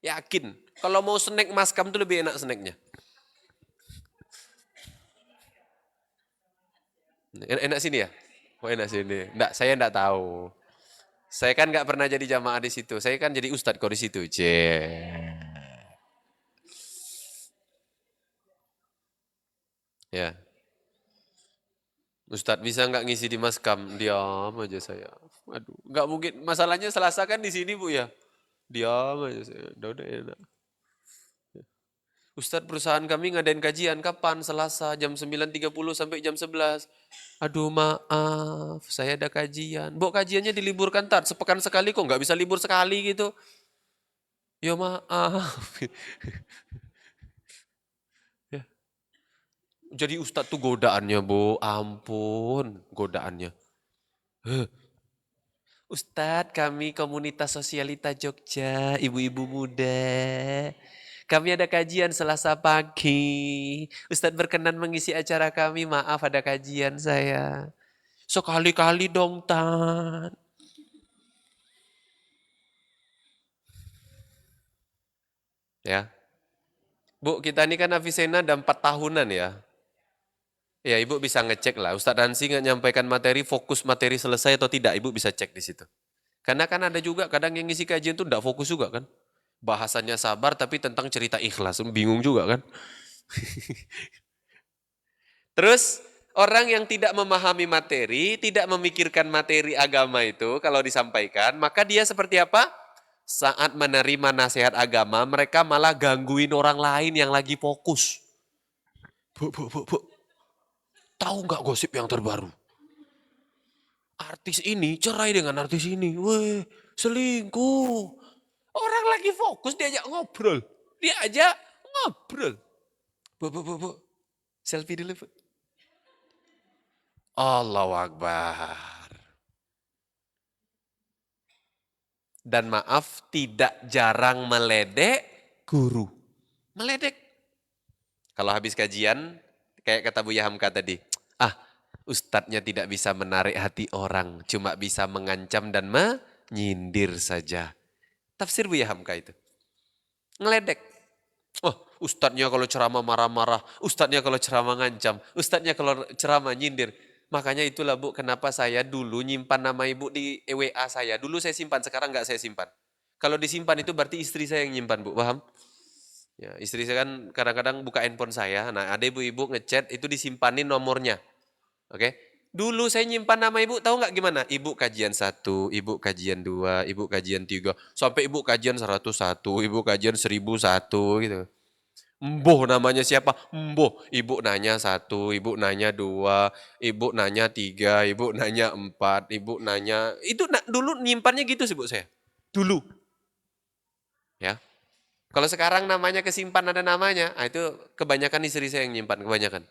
S1: Yakin. Kalau mau snack maskam itu lebih enak snacknya. Enak sini ya? Oh enak sini. Enggak, saya enggak tahu. Saya kan nggak pernah jadi jamaah di situ. Saya kan jadi ustadz kok di situ. Ya. Ustadz bisa nggak ngisi di maskam? Diam aja saya. Aduh, nggak mungkin. Masalahnya Selasa kan di sini Bu ya. Diam aja saya. Udah enak. Ustadz perusahaan kami ngadain kajian kapan? Selasa jam 9.30 sampai jam 11. Aduh maaf, saya ada kajian. Bu kajiannya diliburkan tar, sepekan sekali kok nggak bisa libur sekali gitu. Ya maaf. Ya. Jadi Ustadz tuh godaannya Bu, ampun godaannya. Ustadz, kami komunitas sosialita Jogja, ibu-ibu muda. Kami ada kajian Selasa pagi. Ustadz berkenan mengisi acara kami, maaf ada kajian saya. Sekali-kali dong, Tan. Ya, Bu, kita ini kan Avicenna ada 4 tahunan ya. Ya, Ibu bisa ngecek lah. Ustadz Hansi nggak nyampaikan materi, fokus materi selesai atau tidak, Ibu bisa cek di situ. Karena kan ada juga kadang yang ngisi kajian tuh enggak fokus juga kan. Bahasannya sabar tapi tentang cerita ikhlas, bingung juga kan. Terus orang yang tidak memahami materi, tidak memikirkan materi agama itu kalau disampaikan, maka dia seperti apa? Saat menerima nasihat agama, mereka malah gangguin orang lain yang lagi fokus. Bu, tahu nggak gosip yang terbaru? Artis ini cerai dengan artis ini. Weh, selingkuh. Orang lagi fokus diajak ngobrol. Dia aja ngobrol. Bu. Selfie dulu, Bu. Allahu Akbar. Dan maaf, tidak jarang meledek guru. Meledek. Kalau habis kajian, kayak kata Buya Hamka tadi, ah ustadznya tidak bisa menarik hati orang, cuma bisa mengancam dan menyindir saja. Tafsir Buya Hamka itu. Ngeledek. Oh, ustadznya kalau ceramah marah-marah, ustadznya kalau ceramah ngancam, ustadznya kalau ceramah nyindir. Makanya itulah Bu, kenapa saya dulu nyimpan nama ibu di WA saya. Dulu saya simpan, sekarang nggak saya simpan. Kalau disimpan itu berarti istri saya yang nyimpan Bu, paham? Ya, istri saya kan kadang-kadang buka handphone saya. Nah, ada ibu-ibu ngechat itu disimpanin nomornya. Oke. Dulu saya nyimpan nama ibu, tahu nggak gimana? Ibu kajian 1, ibu kajian 2, ibu kajian 3, sampai ibu kajian 101, ibu kajian 1001 gitu. Mboh namanya siapa? Mboh. Ibu nanya 1, ibu nanya 2, ibu nanya 3, ibu nanya 4, ibu nanya. Itu dulu nyimpannya gitu sih Bu saya. Dulu. Ya. Kalau sekarang namanya kesimpan ada namanya, itu kebanyakan istri saya yang nyimpan, kebanyakan.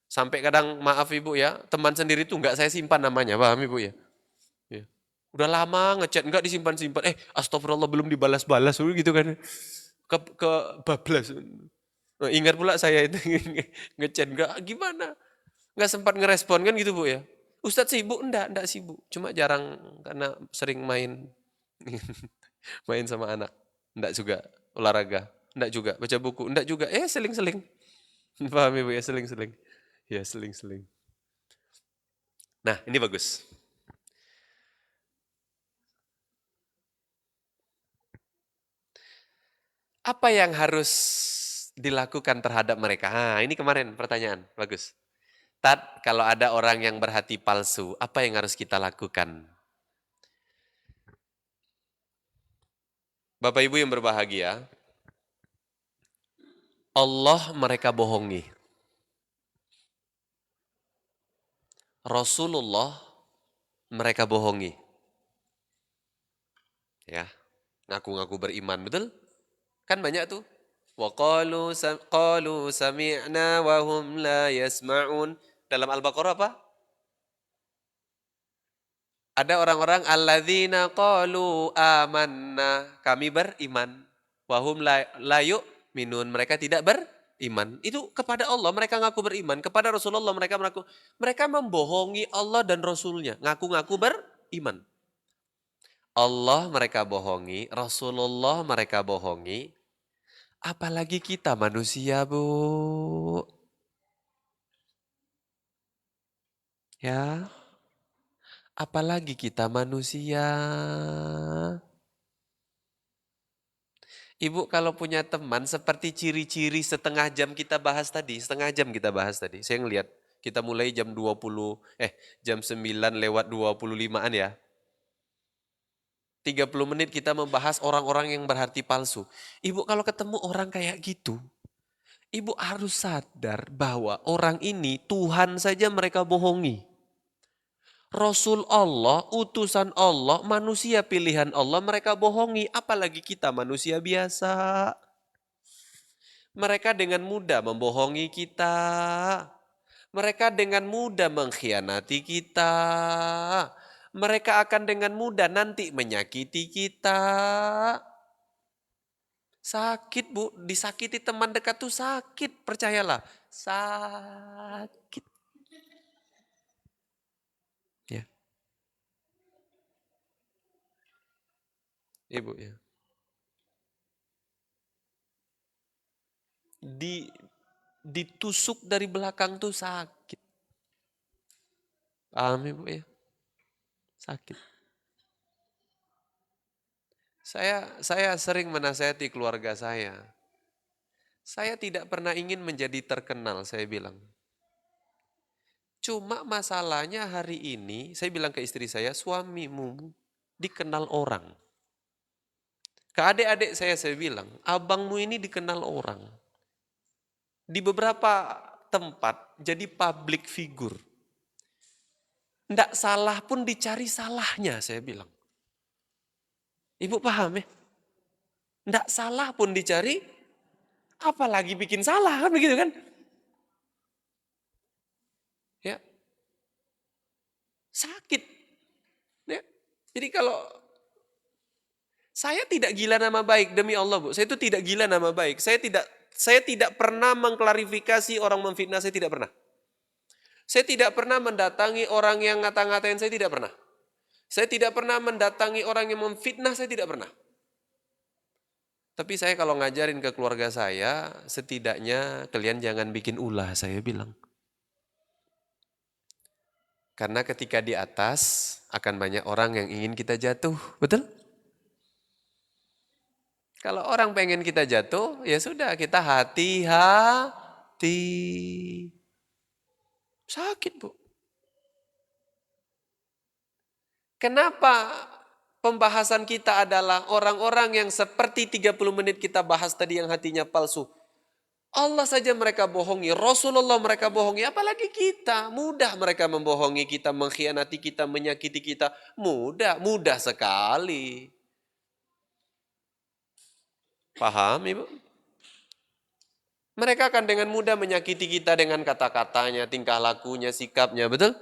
S1: Sampai kadang maaf ibu ya, teman sendiri tuh nggak saya simpan namanya, paham ibu ya? Ya. Udah lama ngechat nggak disimpan-simpan, astagfirullah belum dibalas-balas gitu kan, ke bablas. Nah, ingat pula saya itu ngechat nggak gimana, nggak sempat ngerespon kan gitu bu ya. Ustadz sibuk? Enggak sibuk, cuma jarang karena sering main main sama anak, enggak juga olahraga. Enggak juga. Baca buku? Enggak juga. Seling-seling. Paham Ibu ya, seling-seling. Ya, seling-seling. Nah, ini bagus. Apa yang harus dilakukan terhadap mereka? Ini kemarin pertanyaan, bagus. Kalau ada orang yang berhati palsu, apa yang harus kita lakukan? Bapak Ibu yang berbahagia, Allah mereka bohongi. Rasulullah mereka bohongi. Ya, ngaku-ngaku beriman, betul? Kan banyak tuh. Wa qalu sami'na wa hum la yasma'un. Dalam Al-Baqarah apa? Ada orang-orang alladzina qalu amanna, kami beriman. Wa hum la yu'minun, mereka tidak beriman. Itu kepada Allah mereka ngaku beriman, kepada Rasulullah mereka membohongi Allah dan Rasulnya, ngaku-ngaku beriman. Allah mereka bohongi, Rasulullah mereka bohongi, apalagi kita manusia, Bu. Ya, apalagi kita manusia. Ibu kalau punya teman seperti ciri-ciri setengah jam kita bahas tadi, saya ngelihat kita mulai jam 9 lewat 25-an ya. 30 menit kita membahas orang-orang yang berhati palsu. Ibu kalau ketemu orang kayak gitu, Ibu harus sadar bahwa orang ini Tuhan saja mereka bohongi. Rasul Allah, utusan Allah, manusia pilihan Allah mereka bohongi. Apalagi kita manusia biasa. Mereka dengan mudah membohongi kita. Mereka dengan mudah mengkhianati kita. Mereka akan dengan mudah nanti menyakiti kita. Sakit Bu, disakiti teman dekat tuh sakit, percayalah. Sakit. Ya. Ibu ya. Ditusuk dari belakang tuh sakit. Paham Ibu ya? Sakit. Saya sering menasihati keluarga saya. Saya tidak pernah ingin menjadi terkenal, saya bilang. Cuma masalahnya hari ini, saya bilang ke istri saya, suamimu dikenal orang. Ke adik-adik saya bilang, abangmu ini dikenal orang. Di beberapa tempat jadi public figure. Tidak salah pun dicari salahnya, saya bilang. Ibu paham ya? Tidak salah pun dicari, apalagi bikin salah, kan begitu kan? Ya, sakit. Ya. Jadi kalau saya tidak gila nama baik, demi Allah Bu, saya itu tidak gila nama baik. Saya tidak pernah mengklarifikasi orang memfitnah, saya tidak pernah. Saya tidak pernah mendatangi orang yang ngata-ngatain, saya tidak pernah. Saya tidak pernah mendatangi orang yang memfitnah, saya tidak pernah. Tapi saya kalau ngajarin ke keluarga saya, setidaknya kalian jangan bikin ulah, saya bilang. Karena ketika di atas, akan banyak orang yang ingin kita jatuh, betul? Kalau orang pengen kita jatuh, ya sudah kita hati-hati. Sakit Bu. Kenapa pembahasan kita adalah orang-orang yang seperti 30 menit kita bahas tadi yang hatinya palsu. Allah saja mereka bohongi, Rasulullah mereka bohongi, apalagi kita. Mudah mereka membohongi kita, mengkhianati kita, menyakiti kita. Mudah sekali. Paham Ibu? Mereka akan dengan mudah menyakiti kita dengan kata-katanya, tingkah lakunya, sikapnya, betul?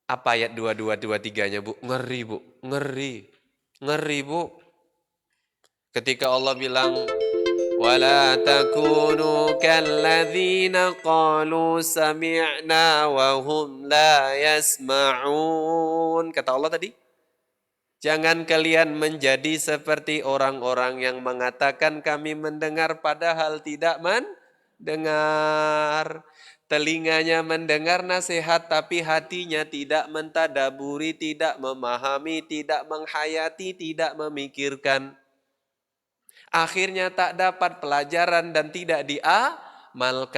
S1: Apa ayat 2223-nya Bu? Ngeri Bu, ngeri. Ngeri Bu. Ketika Allah bilang, وَلَا تَكُونُوا كَالَّذِينَ قَالُوا سَمِعْنَا وَهُمْ لَا يَسْمَعُونَ. Kata Allah tadi, Jangan kalian menjadi seperti orang-orang yang mengatakan kami mendengar padahal tidak mendengar. Telinganya mendengar nasihat tapi hatinya tidak mentadaburi, tidak memahami, tidak menghayati, tidak memikirkan. Akhirnya tak dapat pelajaran dan tidak diamalkan.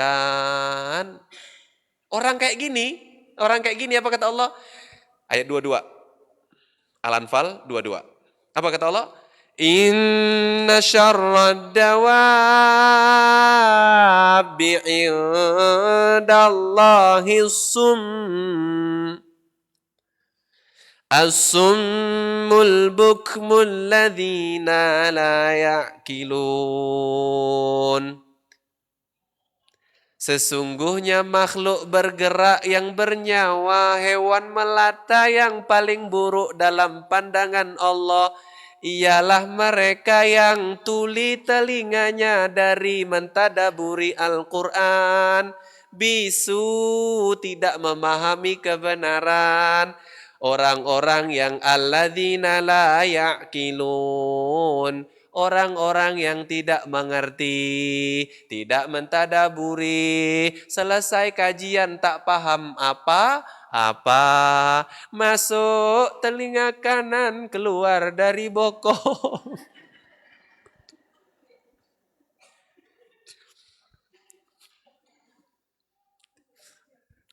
S1: Orang kayak gini apa kata Allah? Ayat 22. Al-Anfal 22. Apa kata Allah? Inna syarrad dawabi indallahi as-summul bukmul ladzina la ya'kilun. Sesungguhnya makhluk bergerak yang bernyawa, hewan melata yang paling buruk dalam pandangan Allah ialah mereka yang tuli telinganya dari mentadaburi Al-Quran, bisu tidak memahami kebenaran. Orang-orang yang alladzina la ya'kilun, orang-orang yang tidak mengerti, tidak mentadaburi, selesai kajian tak paham apa-apa, masuk telinga kanan, keluar dari bokong.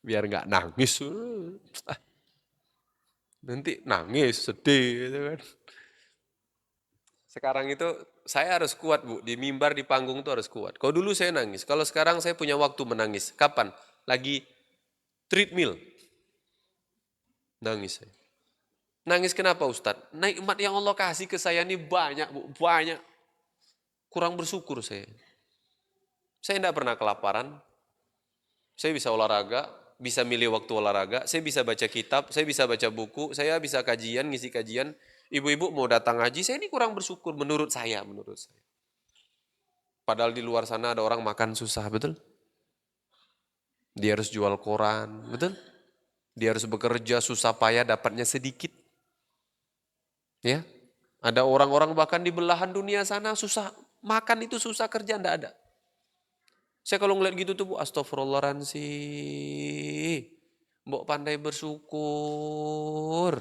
S1: Biar nggak nangis. Nanti nangis, sedih gitu kan. Sekarang itu saya harus kuat, Bu. Di mimbar, di panggung itu harus kuat. Kalau dulu saya nangis, kalau sekarang saya punya waktu menangis. Kapan? Lagi treadmill. Nangis saya. Nangis kenapa, Ustadz? Nikmat yang Allah kasih ke saya ini banyak, Bu. Banyak. Kurang bersyukur saya. Saya tidak pernah kelaparan. Saya bisa olahraga, bisa milih waktu olahraga, saya bisa baca kitab, saya bisa baca buku, saya bisa kajian, ngisi kajian. Ibu-ibu mau datang ngaji, saya ini kurang bersyukur menurut saya. Padahal di luar sana ada orang makan susah, betul? Dia harus jual koran, betul? Dia harus bekerja susah payah dapatnya sedikit. Ya, ada orang-orang bahkan di belahan dunia sana susah makan itu susah, kerja enggak ada. Saya kalau ngeliat gitu tuh, Bu, astagfirullahaladzim. Mbok pandai bersyukur.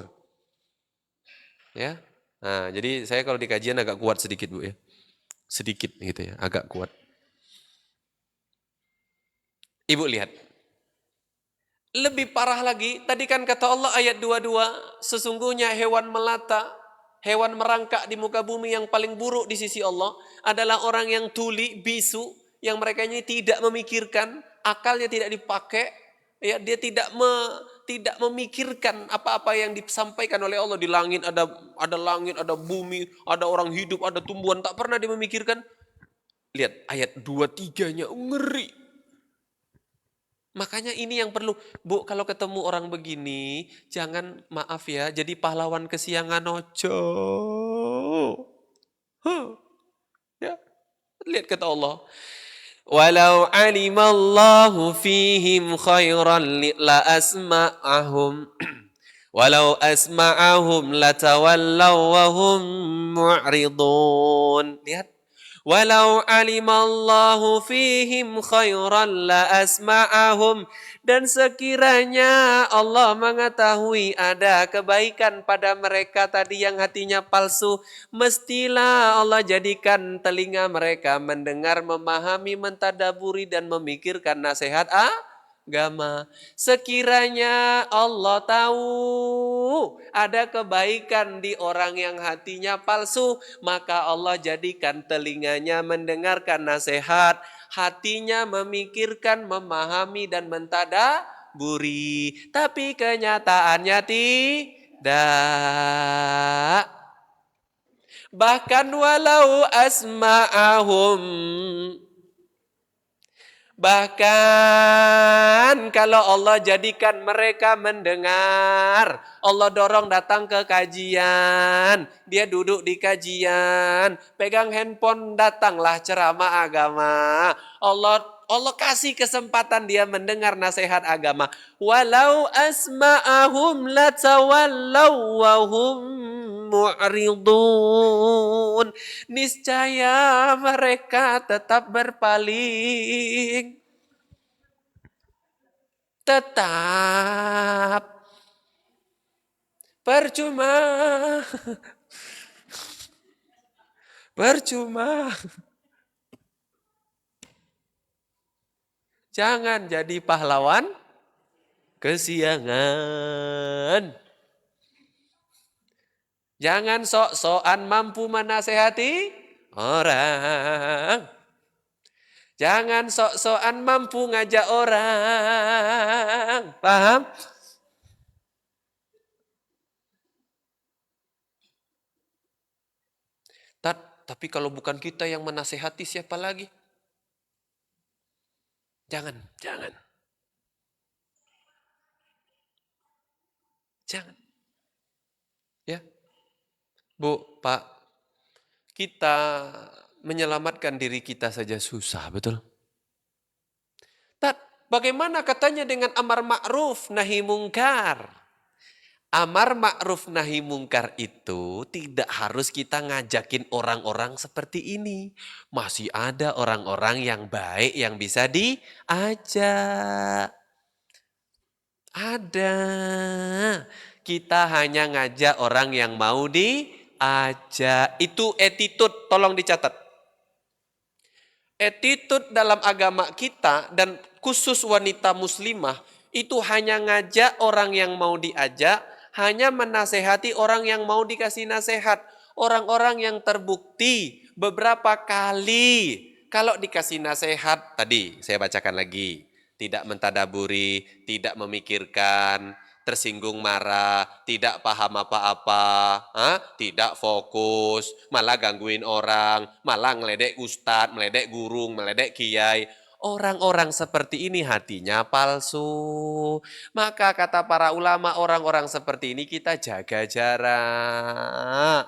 S1: Ya. Nah, jadi saya kalau di kajian agak kuat sedikit, Bu, ya. Sedikit gitu ya, agak kuat. Ibu lihat. Lebih parah lagi, tadi kan kata Allah ayat 22, sesungguhnya hewan melata, hewan merangkak di muka bumi yang paling buruk di sisi Allah adalah orang yang tuli, bisu, yang mereka ini tidak memikirkan, akalnya tidak dipakai, ya dia tidak memikirkan apa-apa yang disampaikan oleh Allah. Di langit ada langit, ada bumi, ada orang hidup, ada tumbuhan, tak pernah dia memikirkan. Lihat ayat 23-nya ngeri. Makanya ini yang perlu, Bu, kalau ketemu orang begini, jangan, maaf ya, jadi pahlawan kesiangan ojo. Ya, lihat kata Allah. Walau alimallahu fihim khairan la asma'ahum. Walau asma'ahum latawallaw wa hum mu'ridun. Lihat. Walau alimallahu fihim khairan la asma'ahum. Dan sekiranya Allah mengetahui ada kebaikan pada mereka tadi yang hatinya palsu, mestilah Allah jadikan telinga mereka mendengar, memahami, mentadaburi dan memikirkan nasihat agama. Sekiranya Allah tahu ada kebaikan di orang yang hatinya palsu, maka Allah jadikan telinganya mendengarkan nasihat, hatinya memikirkan, memahami dan mentadaburi. Tapi kenyataannya tidak. Bahkan walau asma'ahum, bahkan kalau Allah jadikan mereka mendengar, Allah dorong datang ke kajian, dia duduk di kajian, pegang handphone, datanglah ceramah agama. Allah kasih kesempatan dia mendengar nasihat agama. Walau asma'ahum latawallaw wa hum mu'ridun. Niscaya mereka tetap berpaling. Tetap percuma. Percuma. Jangan jadi pahlawan kesiangan. Jangan sok-sokan mampu menasehati orang. Jangan sok-sokan mampu ngajak orang. Paham? Tapi kalau bukan kita yang menasehati, siapa lagi? Jangan. Jangan. Ya. Bu, Pak, kita menyelamatkan diri kita saja susah, betul? Bagaimana katanya dengan amar ma'ruf nahi mungkar? Amar ma'ruf nahi mungkar itu tidak harus kita ngajakin orang-orang seperti ini. Masih ada orang-orang yang baik yang bisa diajak. Ada. Kita hanya ngajak orang yang mau diajak. Itu attitude, tolong dicatat. Attitude dalam agama kita dan khusus wanita muslimah itu hanya ngajak orang yang mau diajak, hanya menasehati orang yang mau dikasih nasihat. Orang-orang yang terbukti beberapa kali kalau dikasih nasihat, tadi saya bacakan lagi, tidak mentadaburi, tidak memikirkan, tersinggung marah, tidak paham apa-apa, tidak fokus, malah gangguin orang, malah ngeledek ustadz, meledek guru, meledek kiai. Orang-orang seperti ini hatinya palsu. Maka kata para ulama, orang-orang seperti ini kita jaga jarak.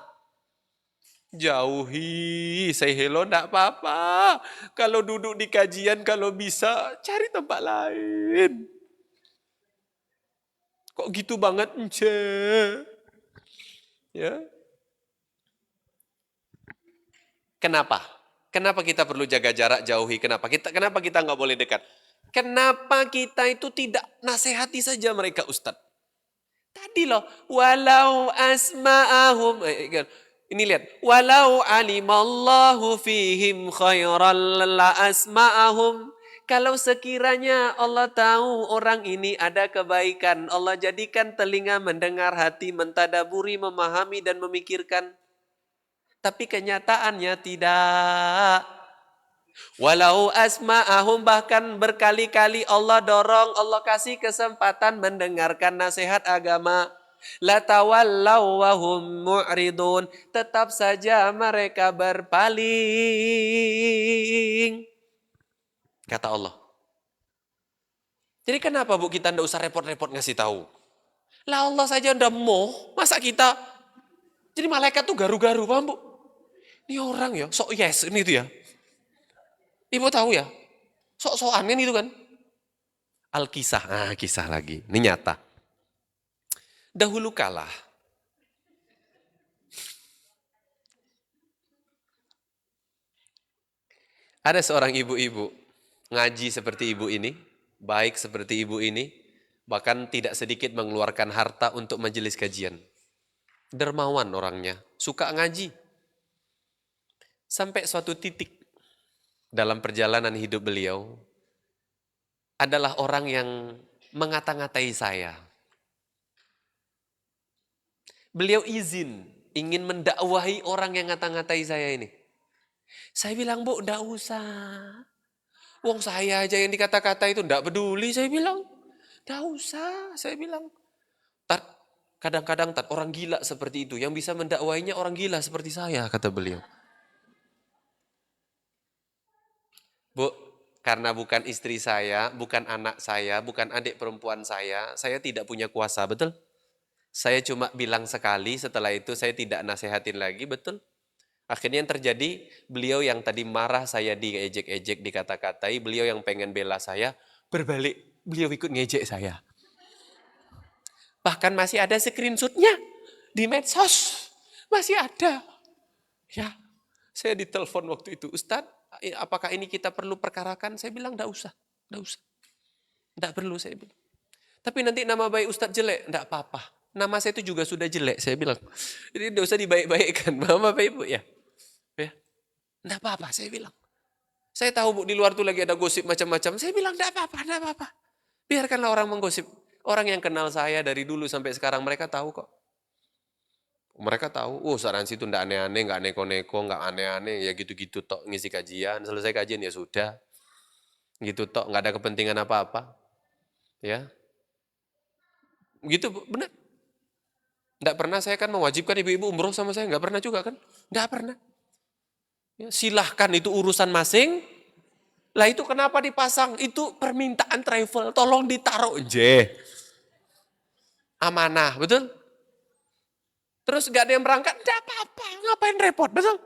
S1: Jauhi, say hello enggak apa-apa. Kalau duduk di kajian, kalau bisa cari tempat lain. Kok gitu banget, ence? Ya. Kenapa? Kenapa kita perlu jaga jarak, jauhi? Kenapa kita nggak boleh dekat? Kenapa kita itu tidak nasihati saja mereka, Ustadz? Tadi loh, walau asma'ahum. Ini lihat, walau alimallahu fihim khairan la asma'ahum. Kalau sekiranya Allah tahu orang ini ada kebaikan, Allah jadikan telinga mendengar, hati mentadaburi, memahami dan memikirkan. Tapi kenyataannya tidak. Walau asma'ahum, bahkan berkali-kali Allah dorong, Allah kasih kesempatan mendengarkan nasihat agama. La tawallaw wa hum mu'ridun. Tetap saja mereka berpaling. Kata Allah. Jadi kenapa Bu kita tidak usah repot-repot ngasih tahu? Lah Allah saja udah mau, masa kita? Jadi malaikat tuh garu-garu, paham Bu? Ini orang ya, sok yes ini itu ya. Ibu tahu ya, sok-sokan kan itu kan. Al-Kisah, kisah lagi, ini nyata. Dahulu kala, ada seorang ibu-ibu, ngaji seperti ibu ini, baik seperti ibu ini, bahkan tidak sedikit mengeluarkan harta untuk majelis kajian. Dermawan orangnya, suka ngaji. Sampai suatu titik dalam perjalanan hidup beliau, adalah orang yang mengata-ngatai saya. Beliau ingin mendakwahi orang yang ngata-ngatai saya ini. Saya bilang, Bu, enggak usah. Wong saya aja yang dikata-kata itu enggak peduli, saya bilang. Enggak usah, saya bilang. Kadang-kadang orang gila seperti itu, yang bisa mendakwahinya orang gila seperti saya, kata beliau. Bu, karena bukan istri saya, bukan anak saya, bukan adik perempuan saya tidak punya kuasa, betul? Saya cuma bilang sekali, setelah itu saya tidak nasehatin lagi, betul? Akhirnya yang terjadi, beliau yang tadi marah saya diejek-ejek, dikata-katai, beliau yang pengen bela saya, berbalik, beliau ikut ngejek saya. Bahkan masih ada screenshotnya di medsos. Masih ada. Ya, saya ditelepon waktu itu, Ustadz, apakah ini kita perlu perkarakan? Saya bilang, enggak usah, enggak usah. Enggak perlu, saya bilang. Tapi nanti nama baik Ustadz jelek, enggak apa-apa. Nama saya itu juga sudah jelek, saya bilang. Jadi enggak usah dibaik-baikkan, Bapak Ibu ya. Ya, enggak apa-apa, saya bilang. Saya tahu Bu, di luar tuh lagi ada gosip macam-macam. Saya bilang, enggak apa-apa, enggak apa-apa. Biarkanlah orang menggosip. Orang yang kenal saya dari dulu sampai sekarang, mereka tahu kok. Mereka tahu, Saransi itu enggak aneh-aneh, enggak neko-neko, enggak aneh-aneh, ya gitu-gitu tok ngisi kajian, selesai kajian ya sudah. Gitu tok, enggak ada kepentingan apa-apa. Ya. Gitu Bu, benar. Enggak pernah saya kan mewajibkan ibu-ibu umroh sama saya, enggak pernah juga kan? Enggak pernah. Ya, silahkan itu urusan masing. Lah itu kenapa dipasang? Itu permintaan travel, tolong ditaruh je. Amanah, betul? Terus gak ada yang berangkat, enggak apa-apa, ngapain repot, betul?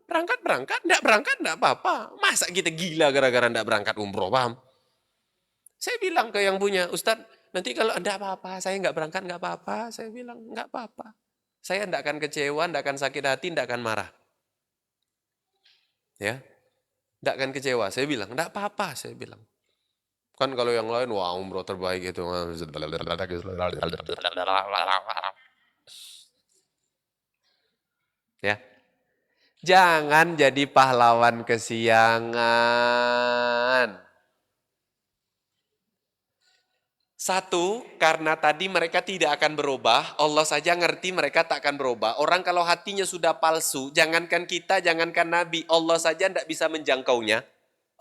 S1: Berangkat, enggak apa-apa. Masa kita gila gara-gara enggak berangkat umroh, paham? Saya bilang ke yang punya, Ustadz, nanti kalau enggak apa-apa, saya enggak berangkat enggak apa-apa, saya bilang enggak apa-apa. Saya enggak akan kecewa, enggak akan sakit hati, enggak akan marah. Ya, enggak akan kecewa. Saya bilang, enggak apa-apa, saya bilang. Kan kalau yang lain, wah umroh terbaik itu. Ya, jangan jadi pahlawan kesiangan. Satu, karena tadi mereka tidak akan berubah, Allah saja ngerti mereka tak akan berubah. Orang kalau hatinya sudah palsu, jangankan kita, jangankan Nabi, Allah saja tidak bisa menjangkaunya.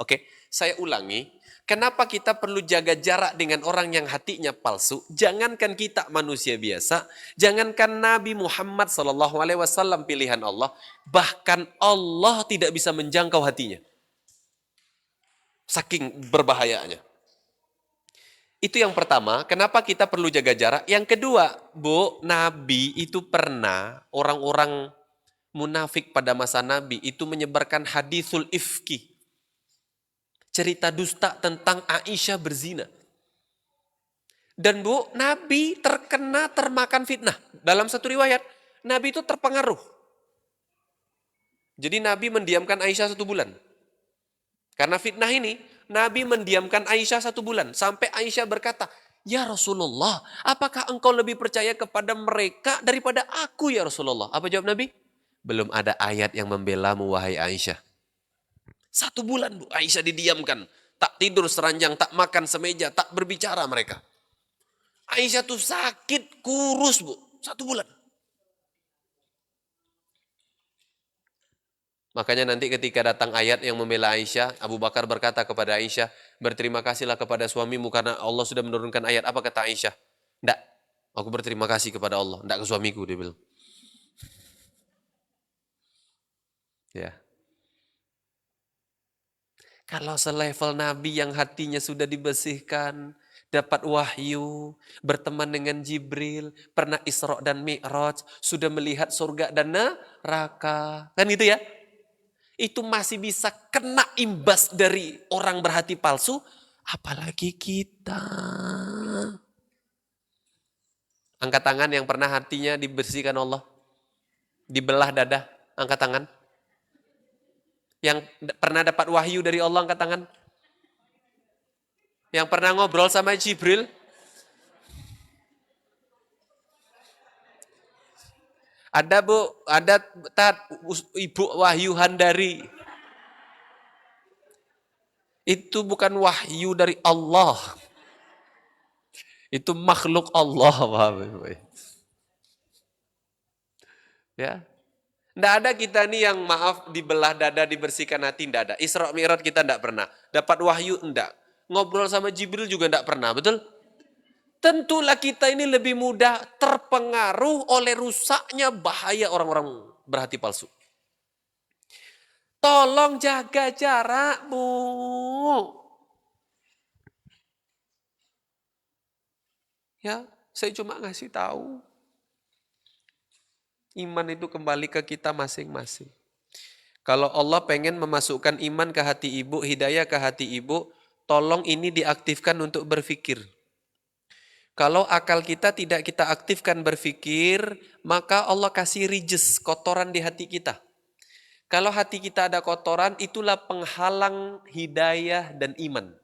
S1: Oke, saya ulangi. Kenapa kita perlu jaga jarak dengan orang yang hatinya palsu? Jangankan kita manusia biasa, jangankan Nabi Muhammad SAW pilihan Allah, bahkan Allah tidak bisa menjangkau hatinya. Saking berbahayanya. Itu yang pertama, kenapa kita perlu jaga jarak. Yang kedua, Bu, Nabi itu pernah orang-orang munafik pada masa Nabi itu menyebarkan hadisul ifki. Cerita dusta tentang Aisyah berzina. Dan Bu, Nabi termakan fitnah. Dalam satu riwayat, Nabi itu terpengaruh. Jadi Nabi mendiamkan Aisyah 1 bulan. Karena fitnah ini, Nabi mendiamkan Aisyah 1 bulan. Sampai Aisyah berkata, ya Rasulullah, apakah engkau lebih percaya kepada mereka daripada aku ya Rasulullah? Apa jawab Nabi? Belum ada ayat yang membelamu wahai Aisyah. 1 bulan Bu, Aisyah didiamkan. Tak tidur seranjang, tak makan semeja, tak berbicara mereka. Aisyah tuh sakit, kurus Bu, 1 bulan. Makanya nanti ketika datang ayat yang membela Aisyah, Abu Bakar berkata kepada Aisyah, berterima kasihlah kepada suamimu karena Allah sudah menurunkan ayat. Apa kata Aisyah? Enggak, aku berterima kasih kepada Allah, enggak ke suamiku, dia bilang. Ya. Kalau selevel Nabi yang hatinya sudah dibersihkan, dapat wahyu, berteman dengan Jibril, pernah Isra dan Mi'raj, sudah melihat surga dan neraka. Kan gitu ya? Itu masih bisa kena imbas dari orang berhati palsu, apalagi kita. Angkat tangan yang pernah hatinya dibersihkan Allah. Dibelah dada, angkat tangan. Yang pernah dapat wahyu dari Allah, angkat tangan. Yang pernah ngobrol sama Jibril. Ada Bu, ada Ibu Wahyu Handari. Itu bukan wahyu dari Allah. Itu makhluk Allah. Ya. Tidak ada kita nih yang maaf dibelah dada, dibersihkan hati, tidak ada. Isra Mi'raj kita tidak pernah. Dapat wahyu, tidak. Ngobrol sama Jibril juga tidak pernah, betul? Tentulah kita ini lebih mudah terpengaruh oleh rusaknya bahaya orang-orang berhati palsu. Tolong jaga jarak, Bu. Ya, saya cuma ngasih tahu. Iman itu kembali ke kita masing-masing. Kalau Allah pengen memasukkan iman ke hati ibu, hidayah ke hati ibu, tolong ini diaktifkan untuk berpikir. Kalau akal kita tidak kita aktifkan berpikir, maka Allah kasih rijes, kotoran di hati kita. Kalau hati kita ada kotoran, itulah penghalang hidayah dan iman.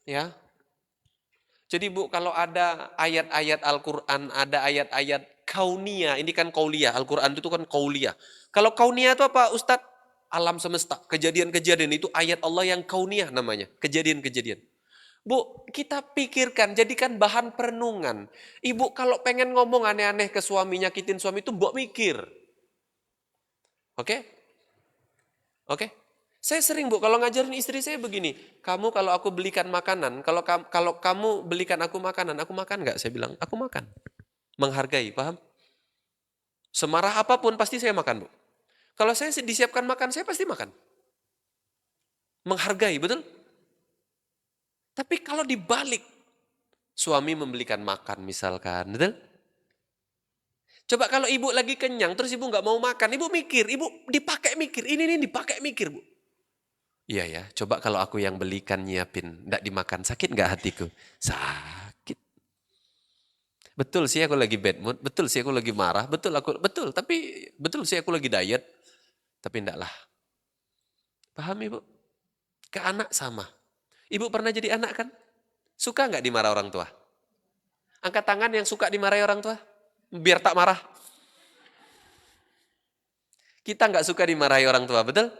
S1: Ya. Jadi Bu, kalau ada ayat-ayat Al-Quran, ada ayat-ayat kauniyah, ini kan kauliyah, Al-Quran itu kan kauliyah. Kalau kauniyah itu apa Ustadz? Alam semesta, kejadian-kejadian itu ayat Allah yang kauniyah namanya, kejadian-kejadian. Bu, kita pikirkan, jadikan bahan perenungan. Ibu kalau pengen ngomong aneh-aneh ke suami, nyakitin suami itu, mbok mikir. Oke? Oke? Saya sering Bu, kalau ngajarin istri saya begini, kamu kalau aku belikan makanan, kalau kamu belikan aku makan nggak? Saya bilang, aku makan. Menghargai, paham? Semarah apapun pasti saya makan Bu. Kalau saya disiapkan makan, saya pasti makan. Menghargai, betul? Tapi kalau dibalik, suami membelikan makan misalkan, betul? Coba kalau ibu lagi kenyang, terus ibu nggak mau makan, ibu mikir, ibu dipakai mikir, ini dipakai mikir Bu. Iya ya, coba kalau aku yang belikan nyiapin, nggak dimakan, sakit nggak hatiku? Sakit. Betul sih aku lagi bad mood, betul sih aku lagi marah, betul sih aku lagi diet, tapi enggak lah. Paham Ibu? Ke anak sama. Ibu pernah jadi anak kan? Suka nggak dimarah orang tua? Angkat tangan yang suka dimarahi orang tua. Biar tak marah. Kita nggak suka dimarahi orang tua, betul?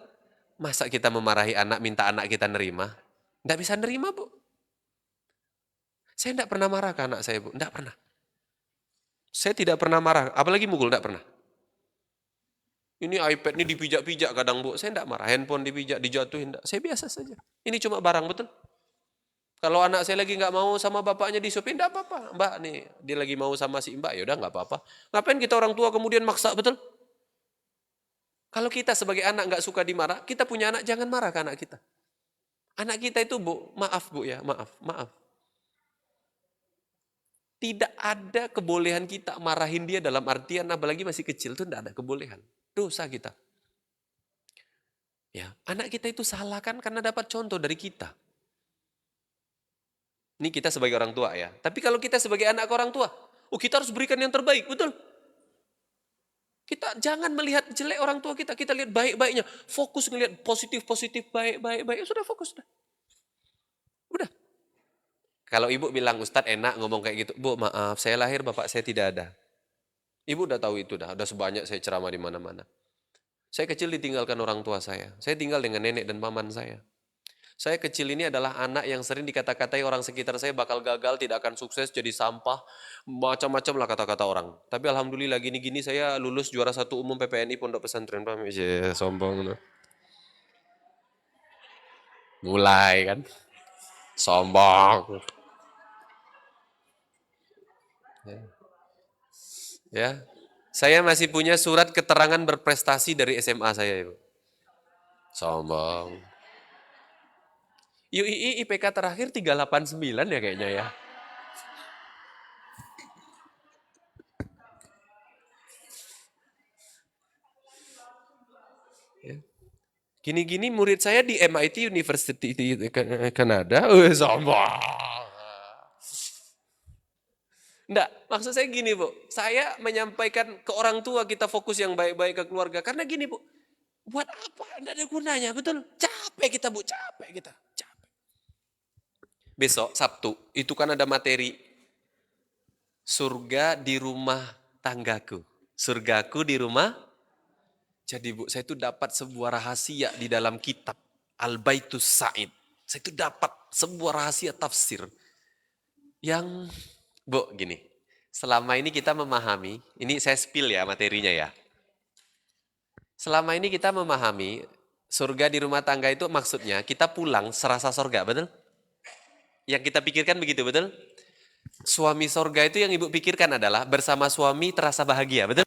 S1: Masa kita memarahi anak, minta anak kita nerima? Nggak bisa nerima, Bu. Saya nggak pernah marah ke anak saya, Bu. Nggak pernah. Saya tidak pernah marah, apalagi mukul, nggak pernah. Ini iPad ini dipijak-pijak kadang, Bu. Saya nggak marah. Handphone dipijak, dijatuhin. Enggak. Saya biasa saja. Ini cuma barang, betul? Kalau anak saya lagi nggak mau sama bapaknya disuapin, enggak apa-apa. Mbak nih, dia lagi mau sama si Mbak, ya udah nggak apa-apa. Ngapain kita orang tua kemudian maksa, betul? Kalau kita sebagai anak nggak suka dimarah, kita punya anak jangan marah ke anak kita. Anak kita itu Bu, maaf Bu ya, maaf. Tidak ada kebolehan kita marahin dia dalam artian apalagi masih kecil itu tidak ada kebolehan. Dosa kita. Ya, anak kita itu salah kan karena dapat contoh dari kita. Ini kita sebagai orang tua ya. Tapi kalau kita sebagai anak orang tua, kita harus berikan yang terbaik, betul? Kita jangan melihat jelek orang tua kita lihat baik-baiknya. Fokus ngelihat positif-positif, baik-baik. Sudah fokus. Udah. Kalau ibu bilang, Ustadz enak ngomong kayak gitu. Bu, maaf, saya lahir bapak saya tidak ada. Ibu udah tahu itu udah sebanyak saya ceramah di mana-mana. Saya kecil ditinggalkan orang tua saya. Saya tinggal dengan nenek dan paman saya. Saya kecil ini adalah anak yang sering dikata-katai orang sekitar saya bakal gagal, tidak akan sukses, jadi sampah, macam-macam lah kata-kata orang. Tapi alhamdulillah gini-gini saya lulus juara 1 umum PPNI Pondok Pesantren. Sombong. Mulai kan. Sombong. Ya. Saya masih punya surat keterangan berprestasi dari SMA saya, Ibu. Sombong. UII IPK terakhir 389 ya kayaknya ya. Gini-gini murid saya di MIT University di Kanada, sombong. Enggak, maksud saya gini Bu, saya menyampaikan ke orang tua kita fokus yang baik-baik ke keluarga. Karena gini Bu, buat apa? Enggak ada gunanya, betul? Capek kita Bu, capek kita. Capek. Besok, Sabtu, itu kan ada materi surga di rumah tanggaku. Surgaku di rumah. Jadi Bu, saya itu dapat sebuah rahasia di dalam kitab Al-Baitus Sa'id. Saya itu dapat sebuah rahasia tafsir yang Bu, gini, selama ini kita memahami, ini saya spill ya materinya ya. Selama ini kita memahami surga di rumah tangga itu maksudnya kita pulang serasa surga, betul? Yang kita pikirkan begitu, betul? Suami surga itu yang ibu pikirkan adalah bersama suami terasa bahagia, betul?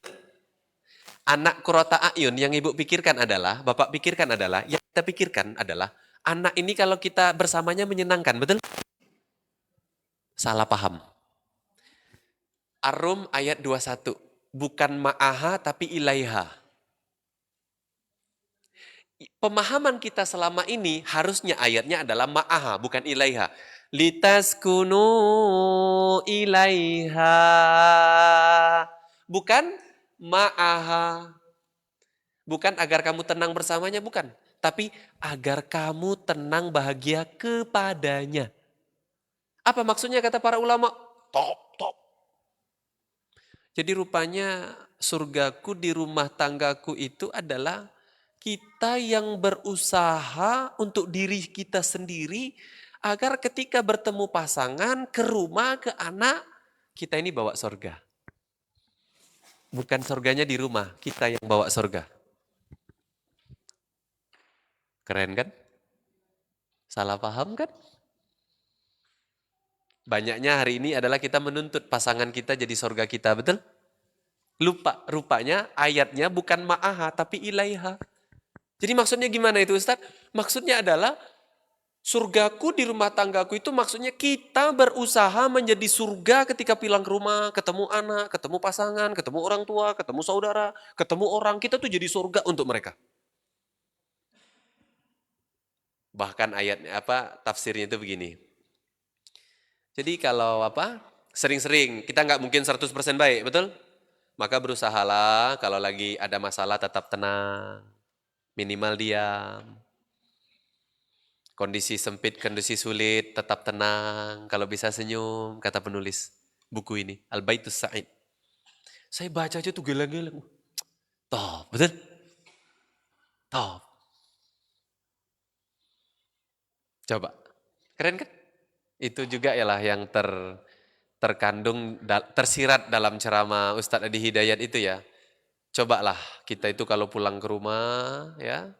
S1: Anak kurota ayun yang ibu pikirkan adalah, bapak pikirkan adalah, yang kita pikirkan adalah anak ini kalau kita bersamanya menyenangkan, betul? Salah paham. Ar-Rum ayat 21. Bukan ma'aha tapi ilaiha. Pemahaman kita selama ini harusnya ayatnya adalah ma'aha bukan ilaiha. Litaskunu ilaiha. Bukan ma'aha. Bukan agar kamu tenang bersamanya, bukan. Tapi agar kamu tenang bahagia kepadanya. Apa maksudnya kata para ulama? Top, top. Jadi rupanya surgaku di rumah tanggaku itu adalah kita yang berusaha untuk diri kita sendiri agar ketika bertemu pasangan, ke rumah, ke anak, kita ini bawa surga. Bukan surganya di rumah, kita yang bawa surga. Keren kan? Salah paham kan? Banyaknya hari ini adalah kita menuntut pasangan kita jadi surga kita, betul? Lupa, rupanya ayatnya bukan ma'aha tapi ilaiha. Jadi maksudnya gimana itu Ustaz? Maksudnya adalah surgaku di rumah tanggaku itu maksudnya kita berusaha menjadi surga ketika pulang ke rumah, ketemu anak, ketemu pasangan, ketemu orang tua, ketemu saudara, ketemu orang, kita tuh jadi surga untuk mereka. Bahkan ayatnya tafsirnya itu begini. Jadi kalau sering-sering kita nggak mungkin 100% baik, betul? Maka berusahalah kalau lagi ada masalah tetap tenang, minimal diam. Kondisi sempit, kondisi sulit, tetap tenang. Kalau bisa senyum, kata penulis buku ini, Al-Baitus Sa'id. Saya baca aja tuh geleng-geleng. Top, betul? Top. Coba, keren kan? Itu juga ialah yang terkandung, tersirat dalam ceramah Ustadz Adi Hidayat itu ya. Cobalah kita itu kalau pulang ke rumah ya,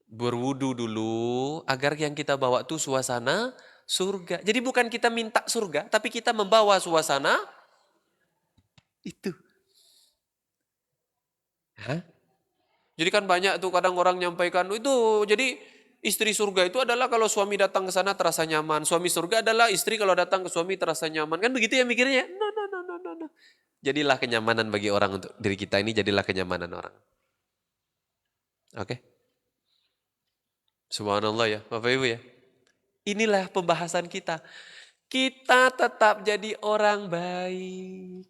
S1: berwudu dulu agar yang kita bawa tuh suasana surga. Jadi bukan kita minta surga, tapi kita membawa suasana itu. Hah? Jadi kan banyak tuh kadang orang nyampaikan itu jadi istri surga itu adalah kalau suami datang ke sana terasa nyaman. Suami surga adalah istri kalau datang ke suami terasa nyaman. Kan begitu ya mikirnya? No, no, no, no, no, no. Jadilah kenyamanan bagi orang untuk diri kita ini jadilah kenyamanan orang. Oke? Subhanallah ya, Bapak Ibu ya. Inilah pembahasan kita. Kita tetap jadi orang baik.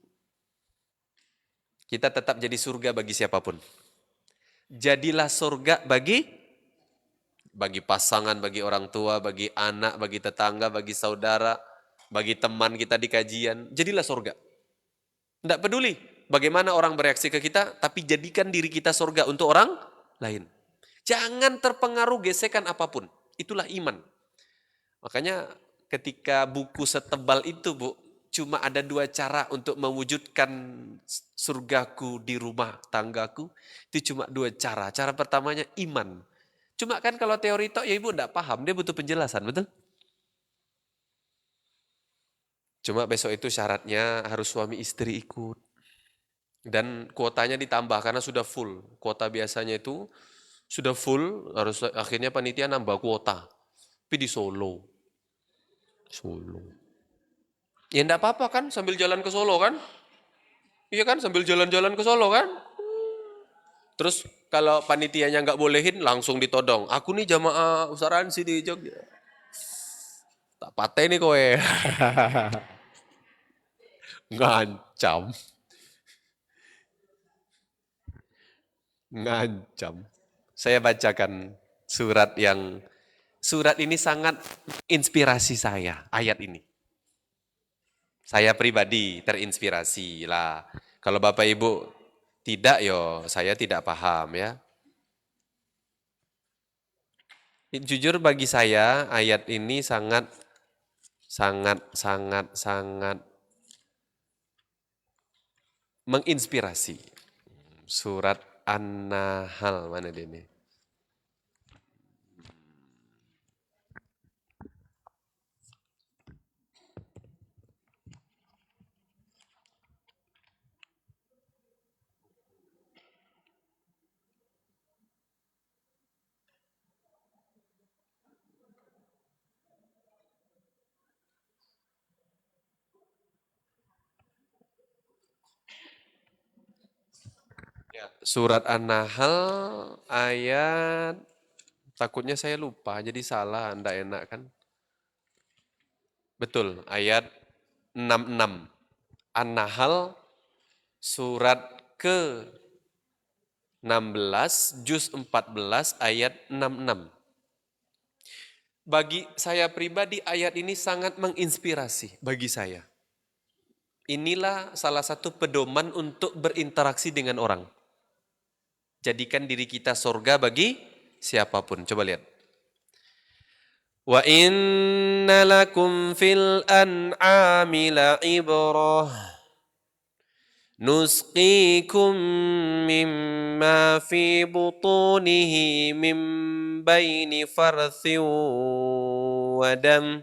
S1: Kita tetap jadi surga bagi siapapun. Jadilah surga bagi pasangan, bagi orang tua, bagi anak, bagi tetangga, bagi saudara, bagi teman kita di kajian. Jadilah surga. Tidak peduli bagaimana orang bereaksi ke kita, tapi jadikan diri kita surga untuk orang lain. Jangan terpengaruh gesekan apapun. Itulah iman. Makanya ketika buku setebal itu, Bu, cuma ada 2 cara untuk mewujudkan surgaku di rumah tanggaku. Itu cuma 2 cara. Cara pertamanya iman. Cuma kan kalau teori itu ya Ibu enggak paham, dia butuh penjelasan, betul? Cuma besok itu syaratnya harus suami istri ikut. Dan kuotanya ditambah karena sudah full. Kuota biasanya itu sudah full, harus akhirnya panitia nambah kuota. Tapi di Solo. Solo. Ya enggak apa-apa kan sambil jalan ke Solo kan? Iya kan sambil jalan-jalan ke Solo kan? Terus kalau panitianya nggak bolehin langsung ditodong. Aku nih jamaah usaransi di Jogja. Tak pateni kowe. Ngancam. Ngancam. Saya bacakan surat ini sangat inspirasi saya, ayat ini. Saya pribadi terinspirasi lah. Kalau Bapak Ibu tidak, saya tidak paham ya. Jujur bagi saya ayat ini sangat menginspirasi. Surat An-Nahl mana dia ini? Surat An-Nahl ayat takutnya saya lupa jadi salah, enggak enak kan. Betul, ayat 66. An-Nahl surat ke-16, juz 14, ayat 66. Bagi saya pribadi ayat ini sangat menginspirasi bagi saya. Inilah salah satu pedoman untuk berinteraksi dengan orang. Jadikan diri kita surga bagi siapapun. Coba lihat. Wa inna lakum fil an'ami la'ibrah nusqikum mimma fi butunihi min baini farthin wa dam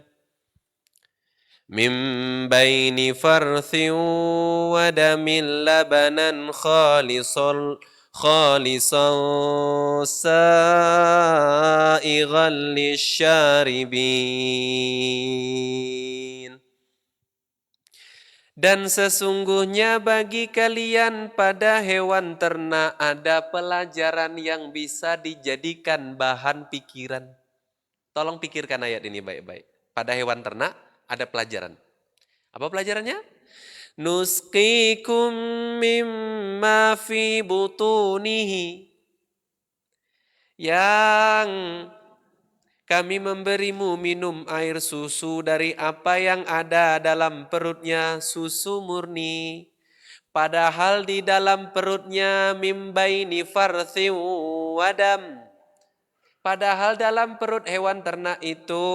S1: labanan khalisan sa'igan lisyaribin. Dan sesungguhnya bagi kalian pada hewan ternak ada pelajaran yang bisa dijadikan bahan pikiran. Tolong pikirkan ayat ini baik-baik. Pada hewan ternak ada pelajaran. Apa pelajarannya? Nusqikum mimma fi butunihi. Yang kami memberimu minum air susu dari apa yang ada dalam perutnya, susu murni. Padahal di dalam perutnya mimbaini farthi wadam. Padahal dalam perut hewan ternak itu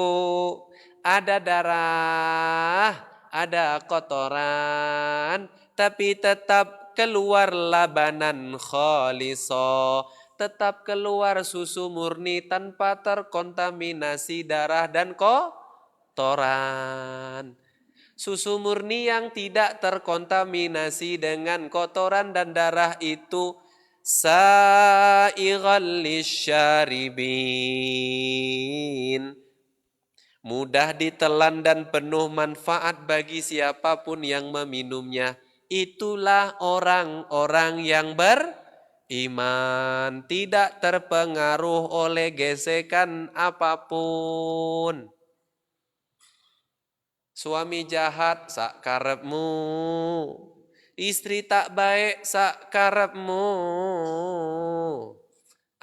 S1: ada darah, ada kotoran, tapi tetap keluar labanan khaliso, tetap keluar susu murni tanpa terkontaminasi darah dan kotoran. Susu murni yang tidak terkontaminasi dengan kotoran dan darah itu sa'ighal lisyaribin, mudah ditelan dan penuh manfaat bagi siapapun yang meminumnya. Itulah orang-orang yang beriman, tidak terpengaruh oleh gesekan apapun. Suami jahat sak karepmu, istri tak baik sak karepmu,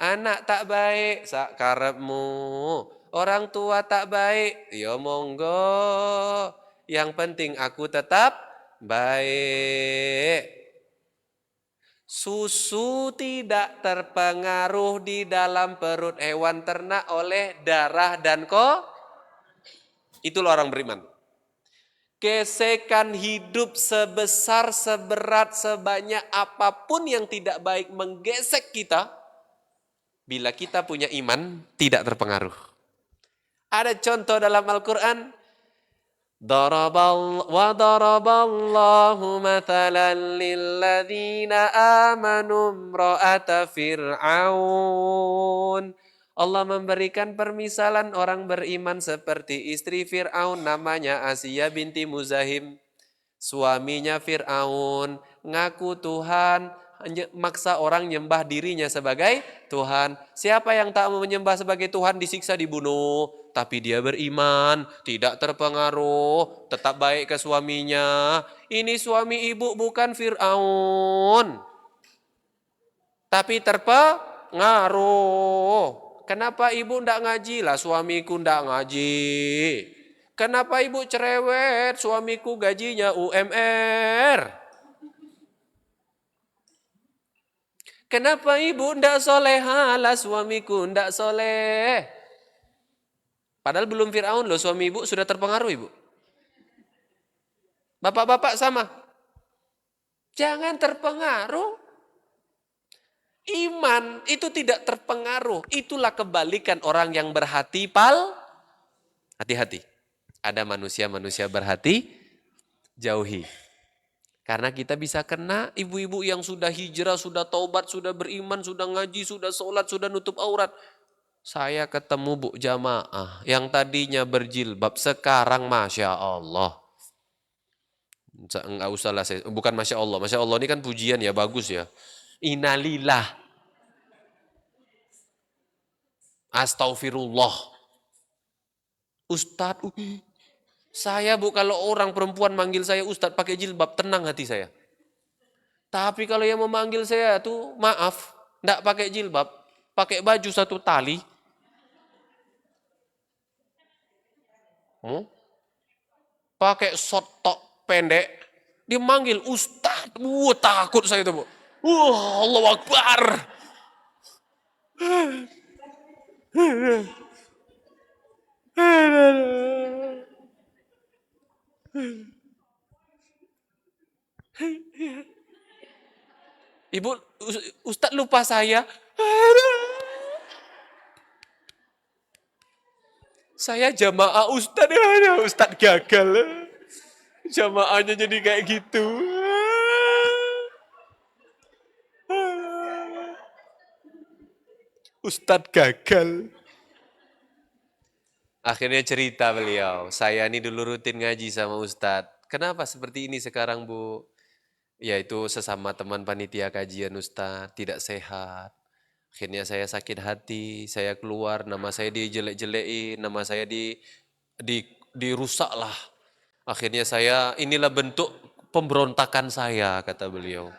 S1: anak tak baik sak karepmu, orang tua tak baik, ya monggo. Yang penting aku tetap baik. Susu tidak terpengaruh di dalam perut hewan ternak oleh darah dan itulah orang beriman. Gesekan hidup sebesar, seberat, sebanyak apapun yang tidak baik menggesek kita, bila kita punya iman, tidak terpengaruh. Ada contoh dalam Al-Quran. Daraballahu mathalan lilladzina amanu imra'ata fir'aun. Allah memberikan permisalan orang beriman seperti istri Fir'aun, namanya Asiyah binti Muzahim. Suaminya Fir'aun ngaku Tuhan, maksa orang nyembah dirinya sebagai Tuhan. Siapa yang tak mau menyembah sebagai Tuhan disiksa, dibunuh. Tapi dia beriman, tidak terpengaruh, tetap baik ke suaminya. Ini suami ibu bukan Fir'aun, tapi terpengaruh. Kenapa ibu ndak ngaji? Lah suamiku ndak ngaji. Kenapa ibu cerewet? Suamiku gajinya UMR. Kenapa ibu ndak soleha? Lah suamiku ndak soleh. Padahal belum Fir'aun loh, suami ibu sudah terpengaruh ibu. Bapak-bapak sama. Jangan terpengaruh. Iman itu tidak terpengaruh. Itulah kebalikan orang yang berhati hati-hati. Ada manusia-manusia berhati, jauhi. Karena kita bisa kena ibu-ibu yang sudah hijrah, sudah taubat, sudah beriman, sudah ngaji, sudah sholat, sudah nutup aurat. Saya ketemu Bu Jamaah yang tadinya berjilbab, sekarang Masya Allah. Enggak usah lah, bukan Masya Allah. Masya Allah ini kan pujian ya, bagus ya. Innalillah. Astaghfirullah. Ustadz, Saya Bu, kalau orang perempuan manggil saya Ustadz pakai jilbab, tenang hati saya. Tapi kalau yang memanggil saya tuh, maaf, enggak pakai jilbab, pakai baju satu tali, pakai short top pendek, dia manggil Ustadz. Takut saya itu Bu. Allahu Akbar. Ibu, Ustadz lupa saya. Saya jamaah Ustadz, Ustadz gagal. Jamaahnya jadi kayak gitu. Ustadz gagal. Akhirnya cerita beliau, saya ini dulu rutin ngaji sama Ustadz. Kenapa seperti ini sekarang Bu? Ya itu sesama teman panitia kajian Ustadz, tidak sehat. Akhirnya saya sakit hati, saya keluar, nama saya dijelek-jelekin, nama saya dirusak lah. Akhirnya saya, inilah bentuk pemberontakan saya, kata beliau.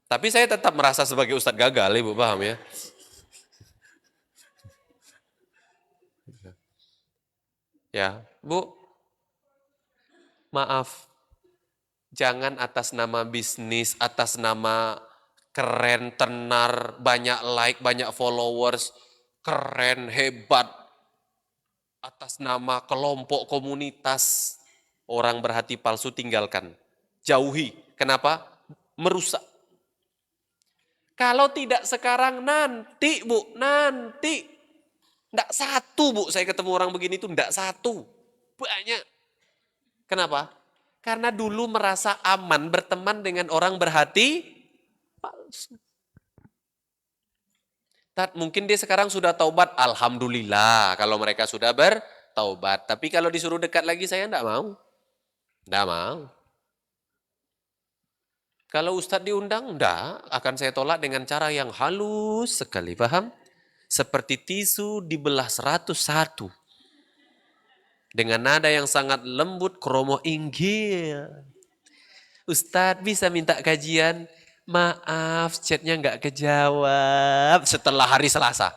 S1: Tapi saya tetap merasa sebagai Ustadz gagal, Ibu paham ya? Ya, Bu, maaf, jangan atas nama bisnis, atas nama keren, tenar, banyak like, banyak followers, keren, hebat, atas nama kelompok komunitas, orang berhati palsu tinggalkan. Jauhi. Kenapa? Merusak. Kalau tidak sekarang, nanti Bu, nanti. Enggak satu Bu, saya ketemu orang begini itu enggak satu. Banyak. Kenapa? Karena dulu merasa aman berteman dengan orang berhati palsu. Mungkin dia sekarang sudah taubat, alhamdulillah kalau mereka sudah bertaubat. Tapi kalau disuruh dekat lagi saya enggak mau. Enggak mau. Kalau Ustadz diundang, enggak, akan saya tolak dengan cara yang halus sekali, paham? Seperti tisu dibelah 101. Dengan nada yang sangat lembut, kromo inggil. Ustadz bisa minta kajian? Maaf, chatnya nggak kejawab setelah hari Selasa.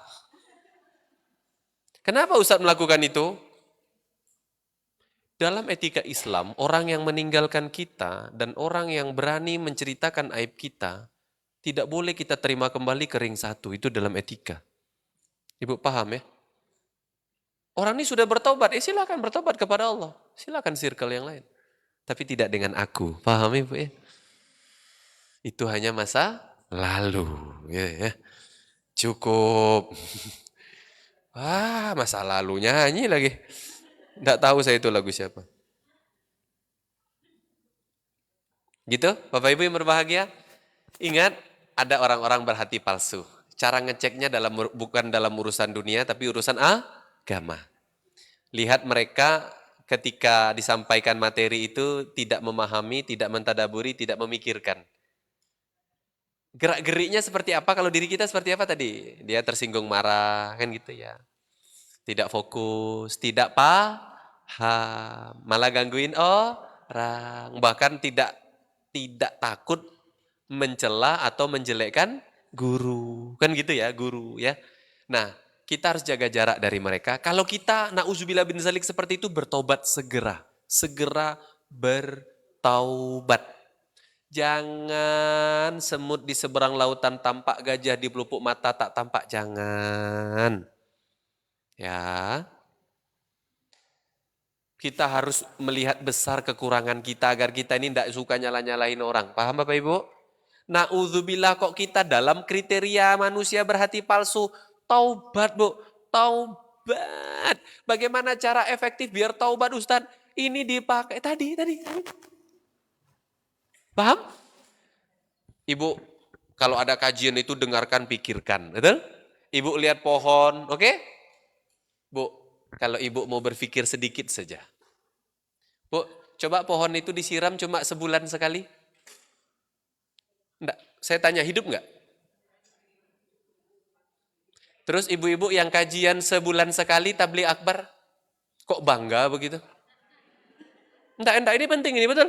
S1: Kenapa Ustadz melakukan itu? Dalam etika Islam, orang yang meninggalkan kita dan orang yang berani menceritakan aib kita, tidak boleh kita terima kembali ke ring satu. Itu dalam etika. Ibu paham ya? Orang ini sudah bertobat, silakan bertobat kepada Allah. Silakan circle yang lain. Tapi tidak dengan aku. Paham Ibu ya? Itu hanya masa lalu. Ya. Cukup. Masa lalu nyanyi lagi. Tidak tahu saya itu lagu siapa. Gitu, Bapak Ibu yang berbahagia. Ingat, ada orang-orang berhati palsu. Cara ngeceknya bukan dalam urusan dunia, tapi urusan agama. Lihat mereka ketika disampaikan materi itu tidak memahami, tidak mentadaburi, tidak memikirkan. Gerak-geriknya seperti apa? Kalau diri kita seperti apa tadi? Dia tersinggung marah, kan gitu ya. Tidak fokus, tidak paham, malah gangguin orang. Bahkan tidak takut mencela atau menjelekkan guru. Kan gitu ya, guru ya. Nah, kita harus jaga jarak dari mereka. Kalau kita, na'udzubillah bin zalik seperti itu, bertobat segera. Segera bertaubat. Jangan semut di seberang lautan tampak, gajah di pelupuk mata tak tampak. Jangan. Ya. Kita harus melihat besar kekurangan kita agar kita ini tidak suka nyala-nyalain orang. Paham Bapak Ibu? Na'udzubillah kok kita dalam kriteria manusia berhati palsu. Taubat Bu, taubat. Bagaimana cara efektif biar taubat Ustadz? Ini dipakai tadi. Paham? Ibu, kalau ada kajian itu dengarkan, pikirkan. Betul? Ibu lihat pohon, oke? Bu, kalau ibu mau berpikir sedikit saja. Bu, coba pohon itu disiram cuma sebulan sekali? Enggak, saya tanya hidup enggak? Terus ibu-ibu yang kajian sebulan sekali tabligh akbar? Kok bangga begitu? Enggak, ini penting ini, betul?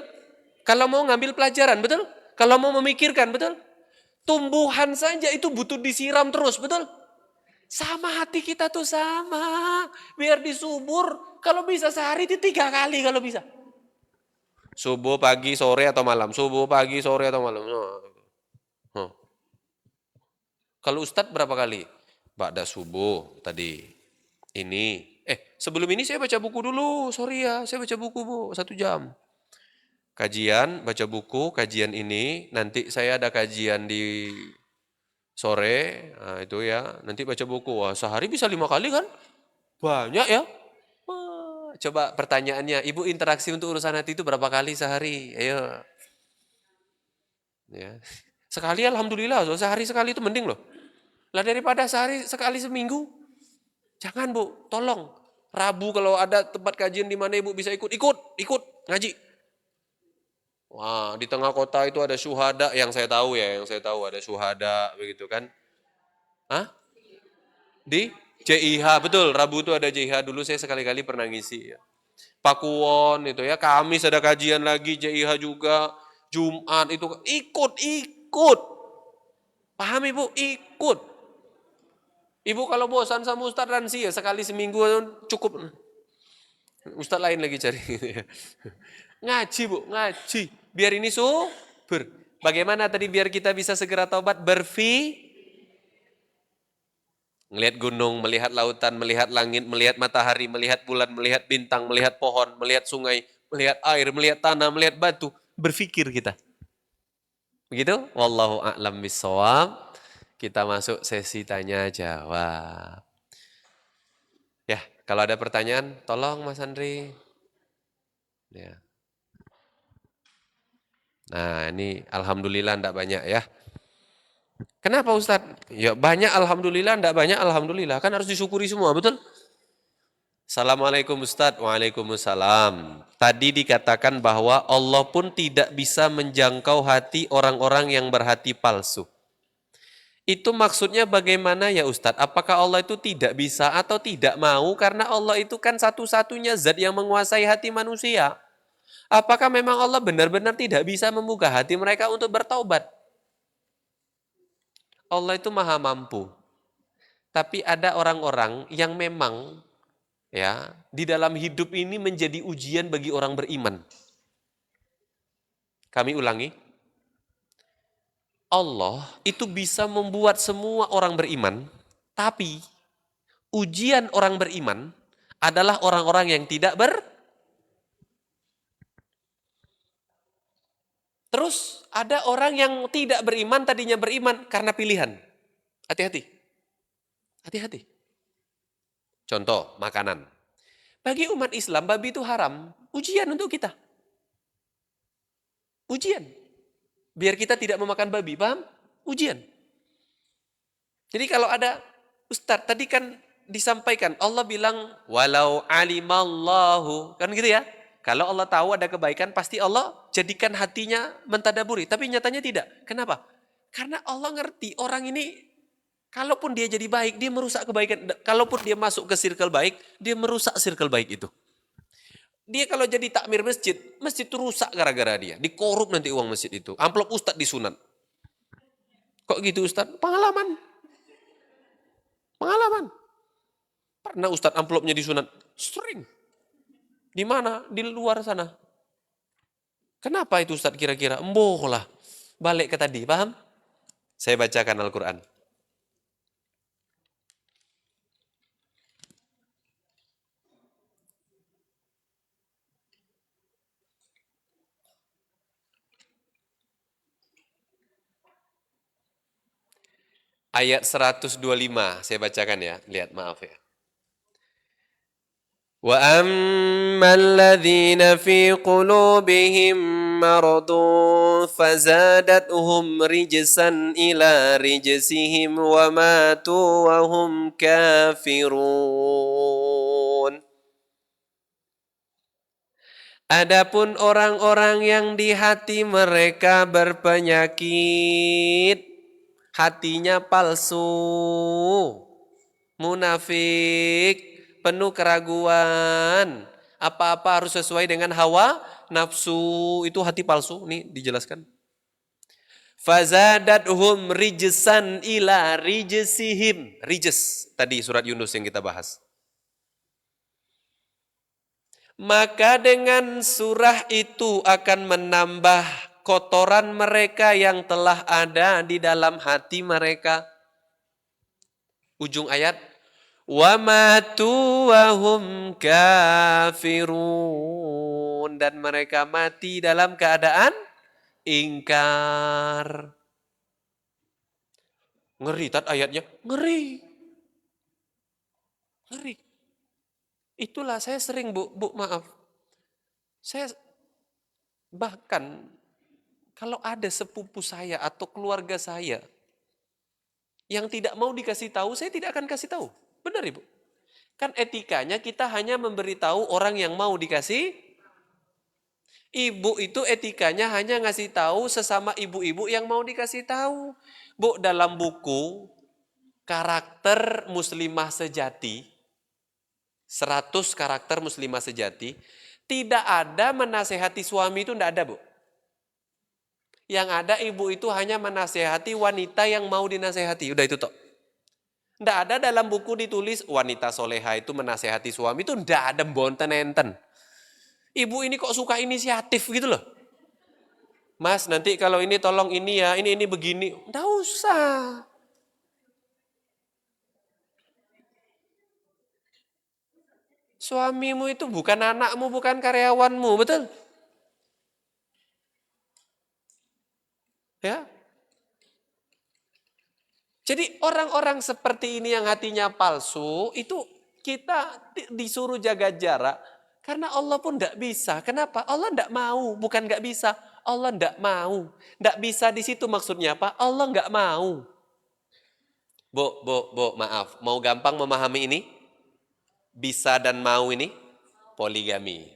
S1: Kalau mau ngambil pelajaran, betul? Kalau mau memikirkan, betul? Tumbuhan saja itu butuh disiram terus, betul? Sama hati kita tuh sama. Biar disubur, kalau bisa sehari itu 3 kali kalau bisa. Subuh, pagi, sore, atau malam. Subuh, pagi, sore, atau malam. Oh. Kalau Ustadz berapa kali? Ba'da subuh tadi. Ini. Sebelum ini saya baca buku dulu. Sorry ya, saya baca buku bu. 1 jam. Kajian, baca buku, kajian ini. Nanti saya ada kajian di sore. Nah, itu ya. Nanti baca buku. Wah, sehari bisa 5 kali kan? Banyak ya. Wah, coba pertanyaannya. Ibu interaksi untuk urusan hati itu berapa kali sehari? Ayo. Ya. Sekali alhamdulillah. Sehari sekali itu mending loh. Lah daripada sehari sekali seminggu. Jangan bu, tolong. Rabu kalau ada tempat kajian di mana ibu bisa ikut ngaji. Wah, di tengah kota itu ada syuhada yang saya tahu ada syuhada begitu kan. Hah? Di JIH, betul, Rabu itu ada JIH, dulu saya sekali-kali pernah ngisi ya. Pakuwon itu ya, Kamis ada kajian lagi, JIH juga, Jumat itu ikut. Paham ibu? Ikut. Ibu kalau bosan sama Ustadz Ransi ya sekali seminggu cukup. Ustadz lain lagi cari. Ngaji bu, ngaji. Biar ini subur. Bagaimana tadi biar kita bisa segera taubat? Melihat gunung, melihat lautan, melihat langit, melihat matahari, melihat bulan, melihat bintang, melihat pohon, melihat sungai, melihat air, melihat tanah, melihat batu. Berpikir kita. Begitu? Wallahu a'lam bishawab. Kita masuk sesi tanya jawab. Ya, kalau ada pertanyaan, tolong Mas Andri. Ya. Nah, ini alhamdulillah enggak banyak ya. Kenapa Ustadz? Ya banyak alhamdulillah, enggak banyak alhamdulillah. Kan harus disyukuri semua, betul? Assalamualaikum Ustadz. Waalaikumsalam. Tadi dikatakan bahwa Allah pun tidak bisa menjangkau hati orang-orang yang berhati palsu. Itu maksudnya bagaimana ya Ustadz? Apakah Allah itu tidak bisa atau tidak mau? Karena Allah itu kan satu-satunya zat yang menguasai hati manusia. Apakah memang Allah benar-benar tidak bisa membuka hati mereka untuk bertaubat? Allah itu maha mampu. Tapi ada orang-orang yang memang ya di dalam hidup ini menjadi ujian bagi orang beriman. Kami ulangi. Allah itu bisa membuat semua orang beriman, tapi ujian orang beriman adalah orang-orang yang tidak Terus ada orang yang tidak beriman, tadinya beriman karena pilihan. Hati-hati. Hati-hati. Contoh, makanan. Bagi umat Islam, babi itu haram. Ujian untuk kita. Ujian. Biar kita tidak memakan babi, paham? Ujian. Jadi kalau ada, Ustadz, tadi kan disampaikan, Allah bilang, walau alimallahu. Kan gitu ya? Kalau Allah tahu ada kebaikan, pasti Allah jadikan hatinya mentadaburi. Tapi nyatanya tidak. Kenapa? Karena Allah ngerti orang ini, kalaupun dia jadi baik, dia merusak kebaikan. Kalaupun dia masuk ke circle baik, dia merusak circle baik itu. Dia kalau jadi takmir masjid, masjid itu rusak gara-gara dia. Dikorup nanti uang masjid itu. Amplop Ustadz disunat. Kok gitu Ustadz? Pengalaman. Pengalaman. Pernah Ustadz amplopnya disunat? Sering. Di mana? Di luar sana. Kenapa itu Ustadz kira-kira? Emboh lah. Balik ke tadi, paham? Saya bacakan Al-Quran. Ayat 125, saya bacakan ya. Lihat, maaf ya. وَأَمَّا الَّذِينَ فِي قُلُوبِهِم مَّرَضٌ فَزَادَتْهُمْ رِجْسًا إِلَى رِجْسِهِمْ وَمَاتُوا وَهُمْ كَافِرُونَ. Adapun orang-orang yang di hati mereka berpenyakit, hatinya palsu, munafik, penuh keraguan. Apa-apa harus sesuai dengan hawa nafsu. Itu hati palsu. Nih dijelaskan. Fazadathum rijsan ila rijsihim. Rijs. Tadi surat Yunus yang kita bahas. Maka dengan surah itu akan menambah kotoran mereka yang telah ada di dalam hati mereka. Ujung ayat. Wa matu wa hum kafirun. Dan mereka mati dalam keadaan ingkar. Ngeri tat ayatnya. Ngeri. Ngeri. Itulah saya sering, Bu, maaf. Saya bahkan kalau ada sepupu saya atau keluarga saya yang tidak mau dikasih tahu, saya tidak akan kasih tahu. Benar, Ibu? Kan etikanya kita hanya memberitahu orang yang mau dikasih. Ibu itu etikanya hanya ngasih tahu sesama ibu-ibu yang mau dikasih tahu. Bu, dalam buku Karakter Muslimah Sejati, 100 karakter muslimah sejati, tidak ada menasehati suami itu, tidak ada, Bu. Yang ada ibu itu hanya menasehati wanita yang mau dinasehati. Udah itu toh. Tidak ada dalam buku ditulis wanita soleha itu menasehati suami, itu tidak ada bonten enten. Ibu ini kok suka inisiatif gitu loh. Mas, nanti kalau ini tolong ini ya, ini begini. Tidak usah. Suamimu itu bukan anakmu, bukan karyawanmu, betul? Ya. Jadi orang-orang seperti ini yang hatinya palsu, itu kita disuruh jaga jarak. Karena Allah pun tidak bisa. Kenapa? Allah tidak mau, bukan nggak bisa. Allah tidak mau. Tidak bisa di situ maksudnya apa? Allah nggak mau. Bu, maaf. Mau gampang memahami ini? Bisa dan mau ini? Poligami.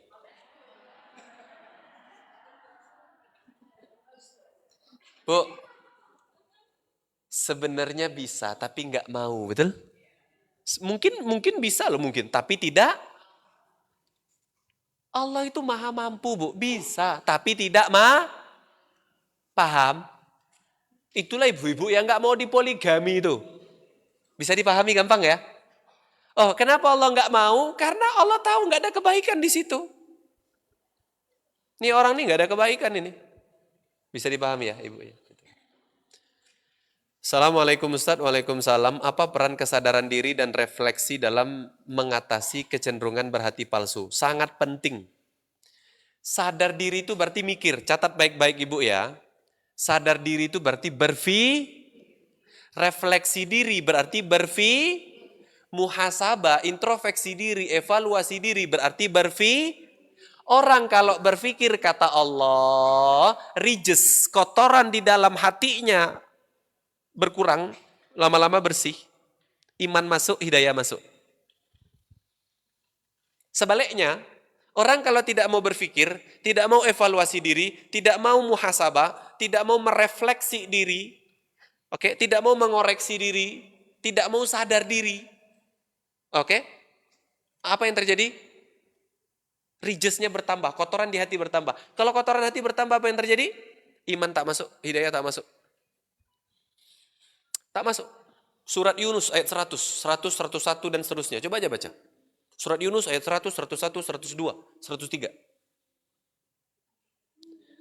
S1: Bu, sebenarnya bisa tapi nggak mau, betul? Mungkin bisa loh, mungkin, tapi tidak. Allah itu maha mampu, Bu, bisa, tapi tidak paham. Itulah ibu-ibu yang nggak mau dipoligami itu. Bisa dipahami gampang ya? Oh, kenapa Allah nggak mau? Karena Allah tahu nggak ada kebaikan di situ. Nih orang nih nggak ada kebaikan ini. Bisa dipahami ya, Ibu ya? Assalamualaikum Ustaz, waalaikumsalam. Apa peran kesadaran diri dan refleksi dalam mengatasi kecenderungan berhati palsu? Sangat penting. Sadar diri itu berarti mikir. Catat baik-baik Ibu ya. Sadar diri itu berarti refleksi diri berarti muhasabah, introspeksi diri, evaluasi diri berarti orang kalau berpikir kata Allah, rijs, kotoran di dalam hatinya berkurang, lama-lama bersih, iman masuk, hidayah masuk. Sebaliknya, orang kalau tidak mau berpikir, tidak mau evaluasi diri, tidak mau muhasabah, tidak mau merefleksi diri, oke, tidak mau mengoreksi diri, tidak mau sadar diri, oke, apa yang terjadi? Rijsnya bertambah, kotoran di hati bertambah. Kalau kotoran hati bertambah, apa yang terjadi? Iman tak masuk, hidayah tak masuk. Tak masuk. Surat Yunus ayat 100, 101 dan seterusnya. Coba aja baca. Surat Yunus ayat 100, 101, 102, 103.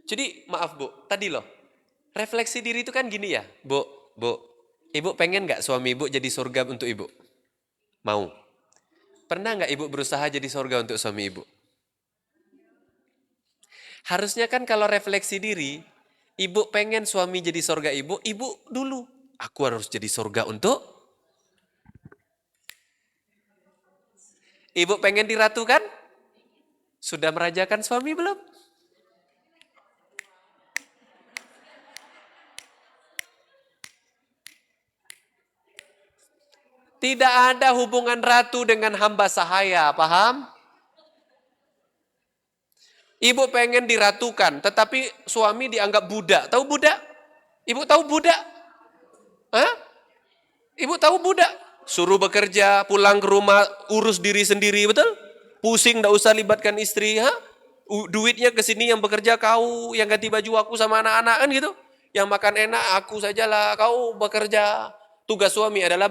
S1: Jadi maaf Bu, tadi loh. Refleksi diri itu kan gini ya. Bu, Ibu pengen gak suami Ibu jadi surga untuk Ibu? Mau. Pernah gak Ibu berusaha jadi surga untuk suami Ibu? Harusnya kan kalau refleksi diri, Ibu pengen suami jadi surga Ibu, Ibu dulu. Aku harus jadi surga untuk? Ibu pengen diratu kan? Sudah merajakan suami belum? Tidak ada hubungan ratu dengan hamba sahaya, paham? Ibu pengen diratukan, tetapi suami dianggap budak. Tahu budak? Ibu tahu budak? Hah? Ibu tahu budak? Suruh bekerja, pulang ke rumah, urus diri sendiri, betul? Pusing, nggak usah libatkan istri, ha? Duitnya ke sini yang bekerja kau, yang ganti baju aku sama anak-anak kan gitu. Yang makan enak aku sajalah, kau bekerja. Tugas suami adalah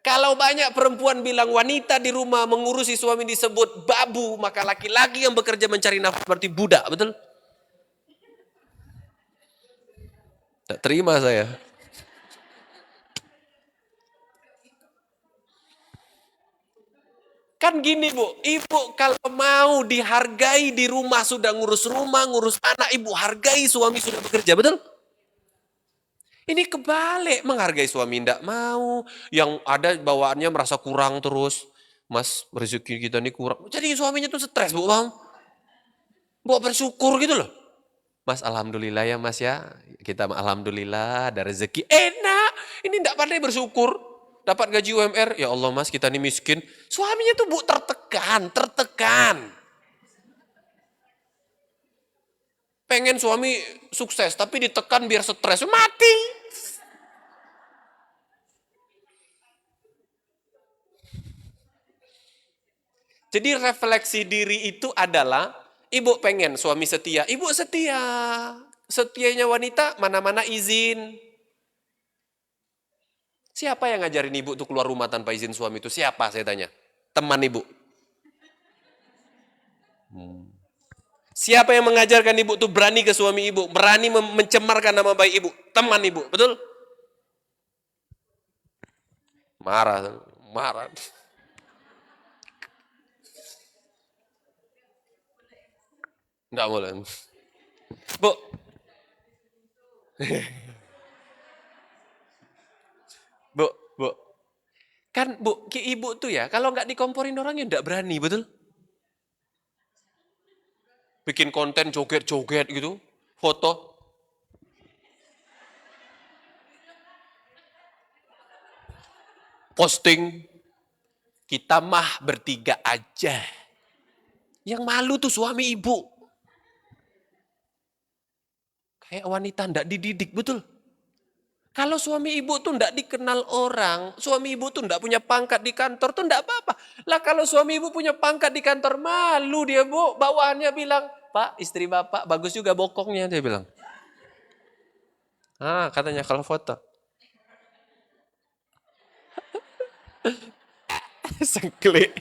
S1: kalau banyak perempuan bilang wanita di rumah mengurusi suami disebut babu, maka laki-laki yang bekerja mencari nafkah seperti budak, betul? Tak terima saya. Kan gini Bu, ibu kalau mau dihargai di rumah sudah ngurus rumah, ngurus anak, ibu hargai suami sudah bekerja, betul? Ini kebalik, menghargai suami tidak mau, yang ada bawaannya merasa kurang terus. Mas, rezeki kita ini kurang. Jadi suaminya tuh stres, Bu, Bang. Bu bersyukur gitu loh. Mas, alhamdulillah ya Mas ya. Kita alhamdulillah ada rezeki. Enak, ini tidak pandai bersyukur. Dapat gaji UMR, ya Allah Mas kita ini miskin. Suaminya tuh Bu tertekan. Pengen suami sukses, tapi ditekan biar stres, mati. Jadi refleksi diri itu adalah, ibu pengen suami setia, ibu setia. Setianya wanita, mana-mana izin. Siapa yang ngajarin ibu tuh keluar rumah tanpa izin suami itu? Siapa saya tanya? Teman ibu. Siapa yang mengajarkan ibu tuh berani ke suami ibu? Berani mencemarkan nama baik ibu? Teman ibu, betul? Marah. Enggak boleh. Bu, bu, bu. Kan bu, ibu tuh ya, kalau nggak dikomporin orang ya nggak berani, betul? Bikin konten joget-joget gitu, foto, posting, kita mah bertiga aja. Yang malu tuh suami ibu. Kayak wanita ndak dididik, betul? Kalau suami ibu tuh ndak dikenal orang, suami ibu tuh ndak punya pangkat di kantor tuh ndak apa-apa. Lah kalau suami ibu punya pangkat di kantor, malu dia Bu. Bawahannya bilang, Pak istri bapak bagus juga bokongnya, dia bilang. Ah katanya kalau foto. Sengklik.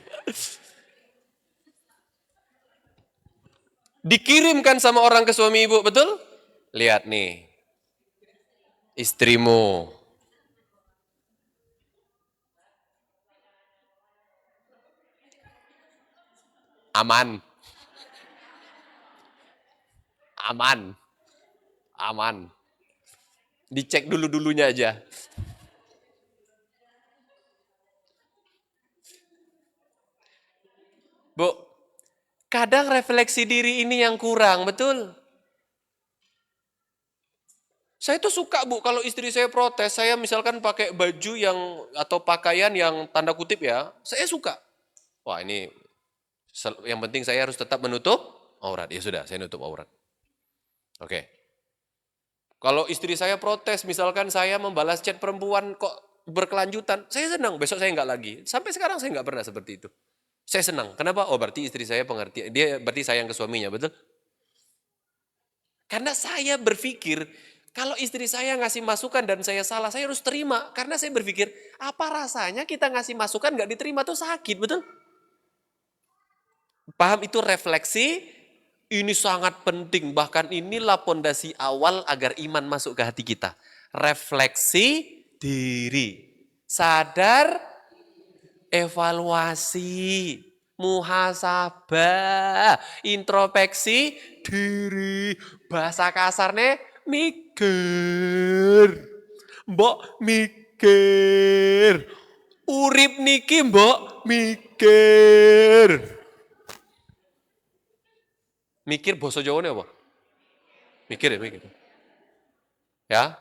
S1: Dikirimkan sama orang ke suami ibu, betul? Lihat nih, istrimu. Aman, aman, aman. Dicek dulu-dulunya aja. Bu, kadang refleksi diri ini yang kurang, betul? Saya tuh suka Bu, kalau istri saya protes, saya misalkan pakai baju yang atau pakaian yang tanda kutip ya, saya suka. Wah ini, yang penting saya harus tetap menutup aurat. Ya sudah, saya nutup aurat. Oke. Kalau istri saya protes, misalkan saya membalas chat perempuan kok berkelanjutan, saya senang, besok saya nggak lagi. Sampai sekarang saya nggak pernah seperti itu. Saya senang. Kenapa? Oh berarti istri saya pengertian, dia berarti sayang ke suaminya, betul? Karena saya berpikir, kalau istri saya ngasih masukan dan saya salah, saya harus terima. Karena saya berpikir, apa rasanya kita ngasih masukan nggak diterima tuh sakit, betul? Paham itu refleksi? Ini sangat penting, bahkan inilah pondasi awal agar iman masuk ke hati kita. Refleksi diri, sadar, evaluasi, muhasabah, introspeksi diri. Bahasa kasarnya mikir. Mbok mikir. Urip niki mbok mikir. Mikir bahasa Jawa apa? Mikir ya, mikir. Ya.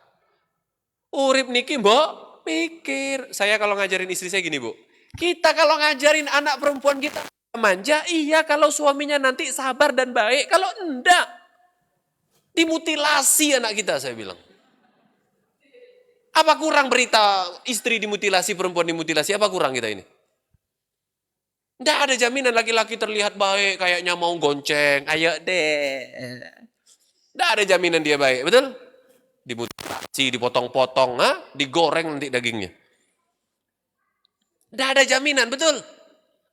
S1: Urip niki mbok mikir. Saya kalau ngajarin istri saya gini, Bu. Kita kalau ngajarin anak perempuan kita manja, iya kalau suaminya nanti sabar dan baik. Kalau enggak, dimutilasi anak kita, saya bilang. Apa kurang berita istri dimutilasi, perempuan dimutilasi? Apa kurang kita ini? Tidak ada jaminan laki-laki terlihat baik, kayaknya mau gonceng. Ayo deh. Tidak ada jaminan dia baik, betul? Dimutilasi, dipotong-potong, digoreng nanti dagingnya. Tidak ada jaminan, betul?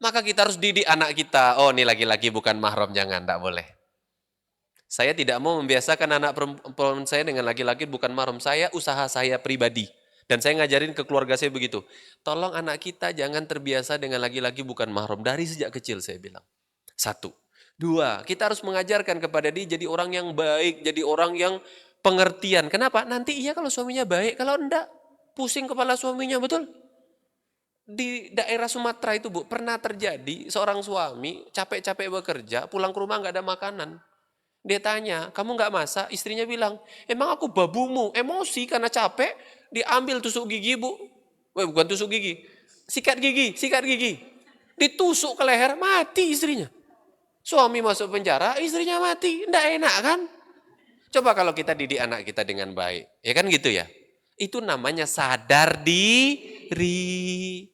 S1: Maka kita harus didik anak kita. Oh, ini laki-laki bukan mahram, jangan, tidak boleh. Saya tidak mau membiasakan anak perempuan saya dengan laki-laki bukan mahram. Saya usaha saya pribadi. Dan saya ngajarin ke keluarga saya begitu. Tolong anak kita jangan terbiasa dengan laki-laki bukan mahram. Dari sejak kecil saya bilang. Satu. Dua, kita harus mengajarkan kepada dia jadi orang yang baik, jadi orang yang pengertian. Kenapa? Nanti iya kalau suaminya baik, kalau enggak, pusing kepala suaminya, betul? Di daerah Sumatera itu, Bu, pernah terjadi seorang suami capek-capek bekerja, pulang ke rumah nggak ada makanan. Dia tanya, kamu nggak masak? Istrinya bilang, emang aku babumu, emosi karena capek, diambil tusuk gigi, Bu. Bukan tusuk gigi, sikat gigi, sikat gigi. Ditusuk ke leher, mati istrinya. Suami masuk penjara, istrinya mati. Nggak enak kan? Coba kalau kita didik anak kita dengan baik. Ya kan gitu ya? Itu namanya sadar diri.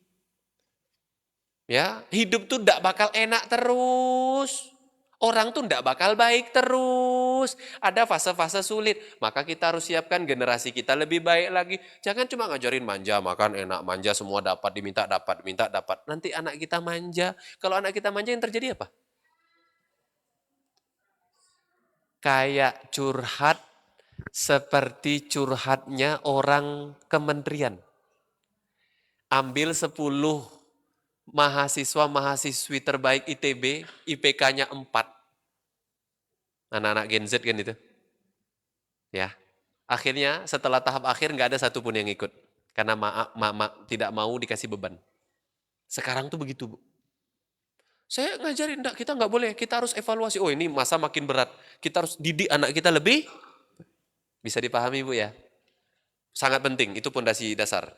S1: Ya, hidup tuh nggak bakal enak terus. Orang tuh nggak bakal baik terus. Ada fase-fase sulit. Maka kita harus siapkan generasi kita lebih baik lagi. Jangan cuma ngajarin manja, makan enak, manja semua dapat, diminta dapat, minta dapat. Nanti anak kita manja. Kalau anak kita manja yang terjadi apa? Kayak curhat seperti curhatnya orang kementerian. Ambil 10 mahasiswa-mahasiswi terbaik ITB, IPK-nya 4. Anak-anak Gen Z kan itu. Ya. Akhirnya setelah tahap akhir nggak ada satupun yang ikut. Karena tidak mau dikasih beban. Sekarang tuh begitu, Bu. Saya ngajarin, enggak, kita nggak boleh. Kita harus evaluasi. Oh, ini masa makin berat. Kita harus didik anak kita lebih. Bisa dipahami, Bu ya? Sangat penting, itu pondasi dasar.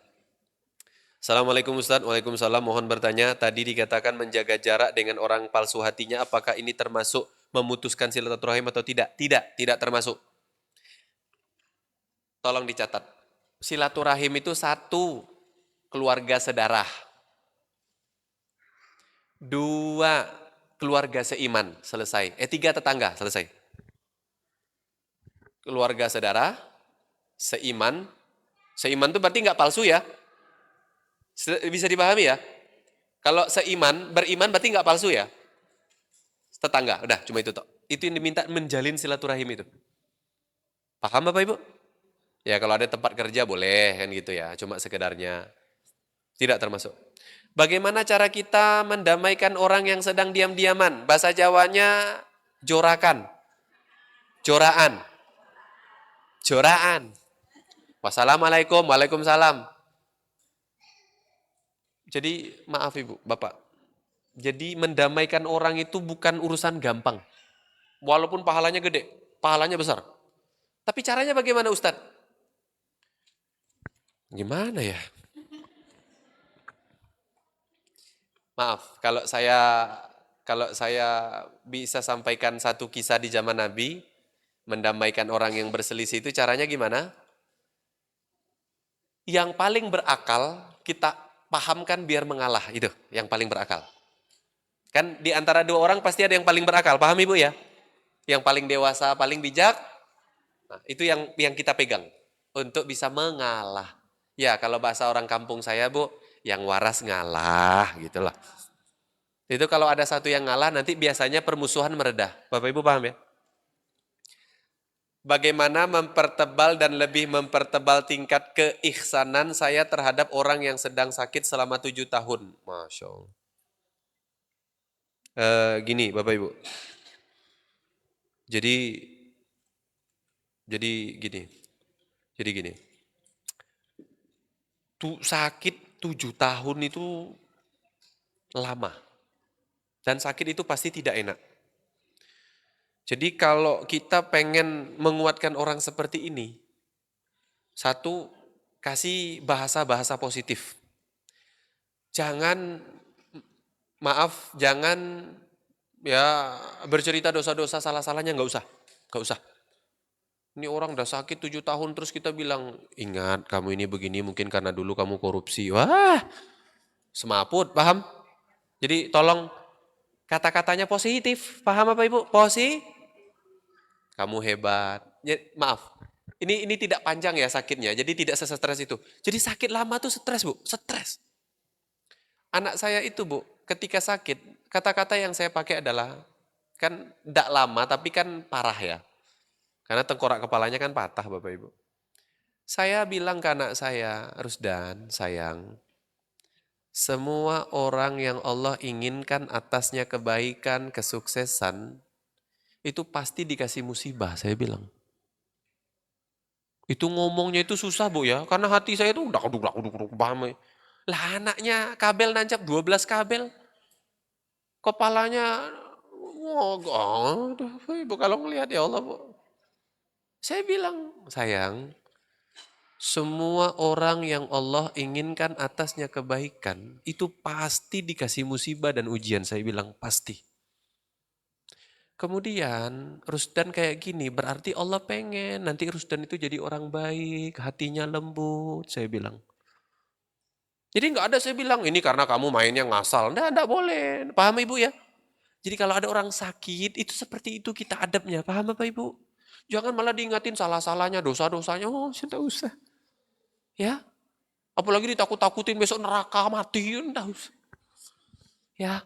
S1: Assalamualaikum Ustadz, Waalaikumsalam, mohon bertanya, tadi dikatakan menjaga jarak dengan orang palsu hatinya, apakah ini termasuk memutuskan silaturahim atau tidak? Tidak, tidak termasuk. Tolong dicatat. Silaturahim itu satu, keluarga sedarah. Dua, keluarga seiman, selesai. Tiga, tetangga, selesai. Keluarga sedarah, seiman. Seiman itu berarti nggak palsu ya? Bisa dipahami ya? Kalau seiman, beriman berarti nggak palsu ya? Tetangga, udah cuma itu toh. Itu yang diminta menjalin silaturahim itu. Paham Bapak Ibu? Ya kalau ada tempat kerja boleh kan gitu ya, cuma sekedarnya. Tidak termasuk. Bagaimana cara kita mendamaikan orang yang sedang diam-diaman? Bahasa Jawanya jorakan, joraan, joraan. Wassalamualaikum, waalaikumsalam. Jadi maaf Ibu, Bapak. Jadi mendamaikan orang itu bukan urusan gampang. Walaupun pahalanya gede, pahalanya besar. Tapi caranya bagaimana Ustadz? Gimana ya? Maaf, kalau saya bisa sampaikan satu kisah di zaman Nabi, mendamaikan orang yang berselisih itu caranya gimana? Yang paling berakal kita pahamkan biar mengalah, itu yang paling berakal. Kan di antara dua orang pasti ada yang paling berakal, paham Ibu ya? Yang paling dewasa, paling bijak, nah, itu yang kita pegang untuk bisa mengalah. Ya, kalau bahasa orang kampung saya, Bu, yang waras ngalah gitu loh. Itu kalau ada satu yang ngalah nanti biasanya permusuhan meredah. Bapak Ibu paham ya? Bagaimana mempertebal dan lebih mempertebal tingkat keihsanan saya terhadap orang yang sedang sakit selama 7 tahun. Masya Allah. Gini Bapak Ibu. Jadi gini. Jadi gini. Sakit 7 tahun itu lama. Dan sakit itu pasti tidak enak. Jadi kalau kita pengen menguatkan orang seperti ini, satu, kasih bahasa-bahasa positif. Jangan, jangan ya bercerita dosa-dosa salah-salahnya, nggak usah. Ini orang udah sakit 7 tahun terus kita bilang, ingat kamu ini begini mungkin karena dulu kamu korupsi. Wah, semaput, paham? Jadi tolong kata-katanya positif, paham apa Ibu? Kamu hebat. Ya, maaf, ini tidak panjang ya sakitnya, jadi tidak sestres itu. Jadi sakit lama tuh stres Bu, stres. Anak saya itu Bu, ketika sakit, kata-kata yang saya pakai adalah, kan tidak lama tapi kan parah ya. Karena tengkorak kepalanya kan patah Bapak Ibu. Saya bilang ke anak saya, Rusdan, sayang, semua orang yang Allah inginkan atasnya kebaikan, kesuksesan, itu pasti dikasih musibah, saya bilang. Itu ngomongnya itu susah Bu ya, karena hati saya itu udah paham. Lah anaknya kabel nancap 12 kabel, kepalanya, Ibu kalau ngelihat ya Allah Bu. Saya bilang, sayang, semua orang yang Allah inginkan atasnya kebaikan, itu pasti dikasih musibah dan ujian, saya bilang pasti. Kemudian Rusdan kayak gini, berarti Allah pengen nanti Rusdan itu jadi orang baik, hatinya lembut, saya bilang. Jadi nggak ada saya bilang, ini karena kamu mainnya ngasal. Nggak boleh. Paham Ibu ya? Jadi kalau ada orang sakit, itu seperti itu kita adabnya. Paham Bapak Ibu? Jangan malah diingatin salah-salahnya, dosa-dosanya. Oh, tidak usah. Ya, apalagi ditakut-takutin besok neraka mati. Tidak usah. Ya,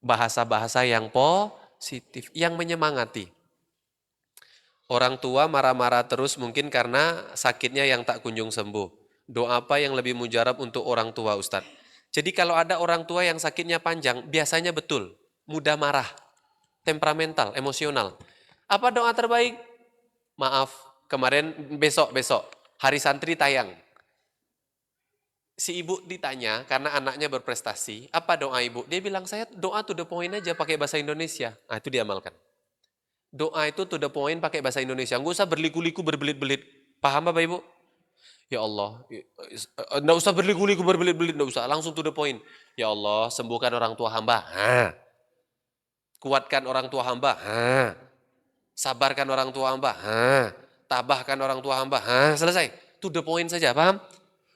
S1: bahasa-bahasa yang positif, yang menyemangati. Orang tua marah-marah terus mungkin karena sakitnya yang tak kunjung sembuh. Doa apa yang lebih mujarab untuk orang tua Ustadz? Jadi kalau ada orang tua yang sakitnya panjang, biasanya betul, mudah marah, temperamental, emosional. Apa doa terbaik? Maaf, kemarin besok, hari santri tayang. Si ibu ditanya karena anaknya berprestasi, apa doa ibu? Dia bilang, saya doa to the point aja pakai bahasa Indonesia. Nah itu diamalkan. Doa itu to the point pakai bahasa Indonesia. Nggak usah berliku-liku, berbelit-belit. Paham Bapak Ibu? Ya Allah, nggak usah berliku-liku, berbelit-belit, nggak usah. Langsung to the point. Ya Allah, sembuhkan orang tua hamba. Kuatkan orang tua hamba. Sabarkan orang tua hamba. Tabahkan orang tua hamba. Selesai. To the point saja, paham?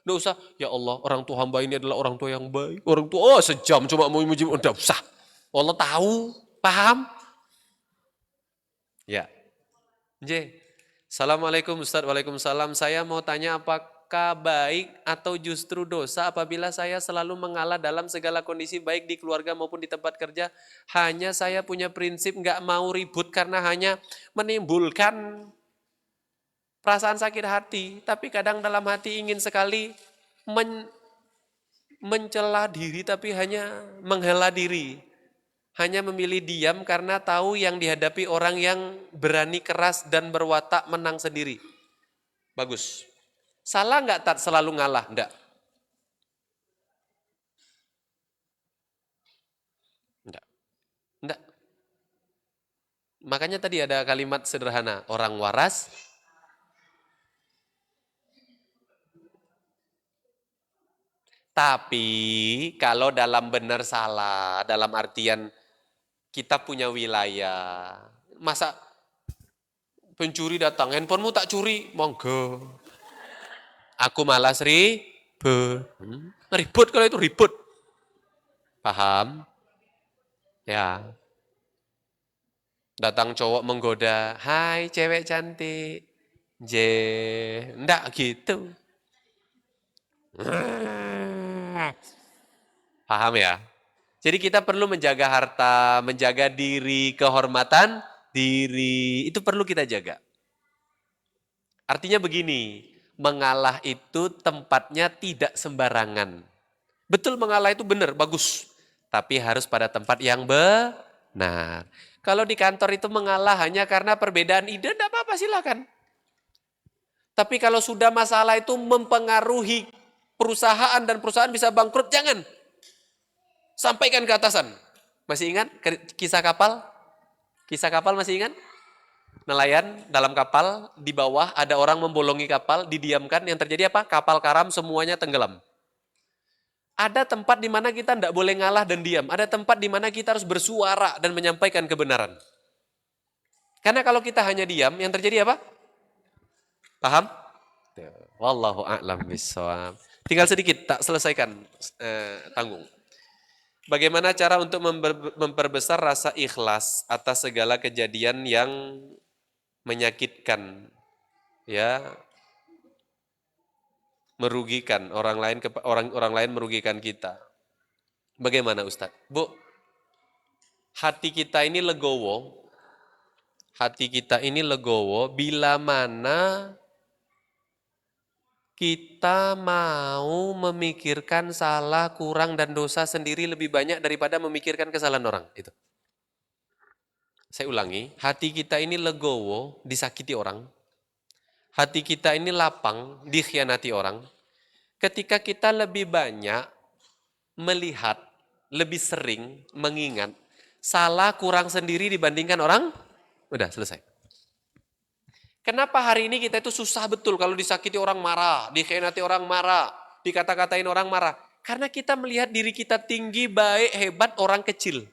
S1: Nggak usah, ya Allah, orang tua hamba ini adalah orang tua yang baik. Orang tua, oh sejam cuma mau muji, nggak usah. Allah tahu, paham? Ya. J. Assalamualaikum Ustaz, waalaikumsalam. Saya mau tanya apakah baik atau justru dosa apabila saya selalu mengalah dalam segala kondisi baik di keluarga maupun di tempat kerja. Hanya saya punya prinsip nggak mau ribut karena hanya menimbulkan perasaan sakit hati. Tapi kadang dalam hati ingin sekali mencela diri tapi hanya menghela diri. Hanya memilih diam karena tahu yang dihadapi orang yang berani keras dan berwatak menang sendiri. Bagus. Salah nggak Tat selalu ngalah? Enggak. Enggak. Enggak. Makanya tadi ada kalimat sederhana, orang waras. Tapi kalau dalam benar salah, dalam artian kita punya wilayah. Masa pencuri datang, handphonemu tak curi, monggo. Aku malas ribut. Ribut kalau itu ribut. Paham? Ya. Datang cowok menggoda, hai cewek cantik. J, enggak gitu. Paham ya? Jadi kita perlu menjaga harta, menjaga diri, kehormatan diri. Itu perlu kita jaga. Artinya begini, mengalah itu tempatnya tidak sembarangan. Betul mengalah itu benar, bagus. Tapi harus pada tempat yang benar. Kalau di kantor itu mengalah hanya karena perbedaan ide, tidak apa-apa silakan. Tapi kalau sudah masalah itu mempengaruhi perusahaan dan perusahaan bisa bangkrut, jangan. Sampaikan ke atasan. Masih ingat kisah kapal? Kisah kapal masih ingat? Nelayan dalam kapal, di bawah ada orang membolongi kapal, didiamkan, yang terjadi apa? Kapal karam semuanya tenggelam. Ada tempat di mana kita tidak boleh ngalah dan diam. Ada tempat di mana kita harus bersuara dan menyampaikan kebenaran. Karena kalau kita hanya diam, yang terjadi apa? Paham? Tuh. Wallahu a'lam bishawab. Tinggal sedikit, tak selesaikan tanggung. Bagaimana cara untuk memperbesar rasa ikhlas atas segala kejadian yang menyakitkan, ya, merugikan orang lain, orang lain merugikan kita. Bagaimana Ustadz? Bu, hati kita ini legowo, bila mana kita mau memikirkan salah, kurang, dan dosa sendiri lebih banyak daripada memikirkan kesalahan orang. Itu. Saya ulangi, hati kita ini legowo, disakiti orang. Hati kita ini lapang, dikhianati orang. Ketika kita lebih banyak melihat, lebih sering mengingat, salah kurang sendiri dibandingkan orang, udah selesai. Kenapa hari ini kita itu susah betul kalau disakiti orang marah, dikhianati orang marah, dikata-katain orang marah? Karena kita melihat diri kita tinggi, baik, hebat, orang kecil.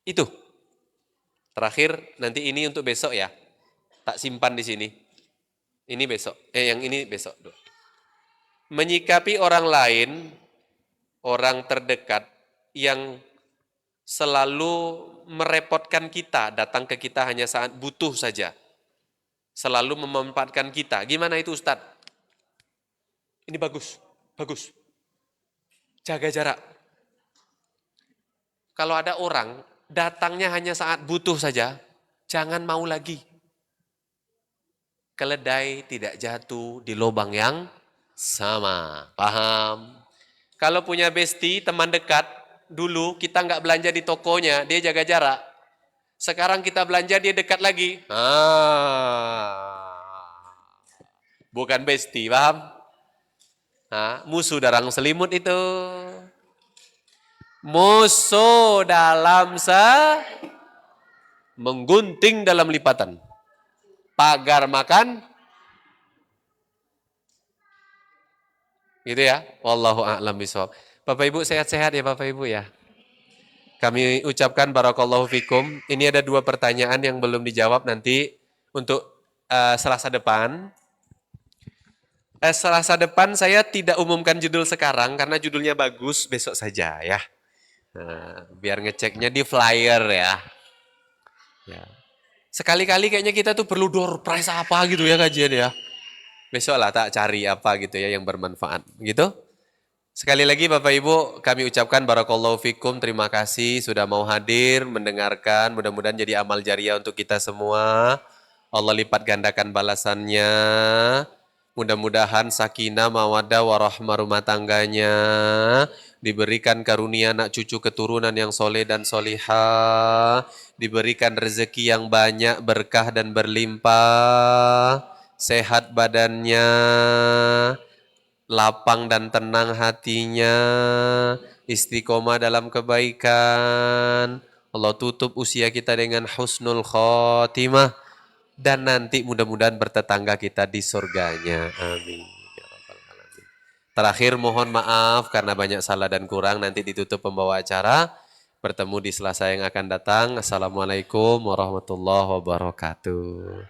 S1: Itu. Terakhir, nanti ini untuk besok ya. Tak simpan di sini. Ini besok. Yang ini besok. Menyikapi orang lain, orang terdekat yang selalu merepotkan kita, datang ke kita hanya saat butuh saja. Selalu memanfaatkan kita. Gimana itu Ustadz? Ini bagus, bagus. Jaga jarak. Kalau ada orang datangnya hanya saat butuh saja, jangan mau lagi. Keledai tidak jatuh di lubang yang sama. Paham? Kalau punya bestie, teman dekat, dulu kita nggak belanja di tokonya, dia jaga jarak. Sekarang kita belanja, dia dekat lagi. Bukan bestie, paham? Musuh dalam selimut itu. Musuh dalam menggunting dalam lipatan. Pagar makan. Gitu ya. Wallahu a'lam bishawab. Bapak Ibu sehat-sehat ya Bapak Ibu ya. Kami ucapkan barakallahu fikum. Ini ada 2 pertanyaan yang belum dijawab nanti untuk Selasa depan. Selasa depan saya tidak umumkan judul sekarang karena judulnya bagus, besok saja ya. Nah, biar ngeceknya di flyer ya. Ya. Sekali-kali kayaknya kita tuh perlu door prize apa gitu ya kajian ya. Besok lah tak cari apa gitu ya yang bermanfaat. Gitu. Sekali lagi Bapak Ibu kami ucapkan barakallahu fikum. Terima kasih sudah mau hadir, mendengarkan. Mudah-mudahan jadi amal jariah untuk kita semua. Allah lipat gandakan balasannya. Mudah-mudahan sakinah, mawaddah, warahmah rumah tangganya. Diberikan karunia anak cucu keturunan yang soleh dan solihah. Diberikan rezeki yang banyak, berkah dan berlimpah. Sehat badannya, lapang dan tenang hatinya, istiqomah dalam kebaikan. Allah tutup usia kita dengan husnul khotimah. Dan nanti mudah-mudahan bertetangga kita di surganya. Amin. Terakhir mohon maaf karena banyak salah dan kurang. Nanti ditutup pembawa acara. Bertemu di Selasa yang akan datang. Assalamualaikum warahmatullahi wabarakatuh.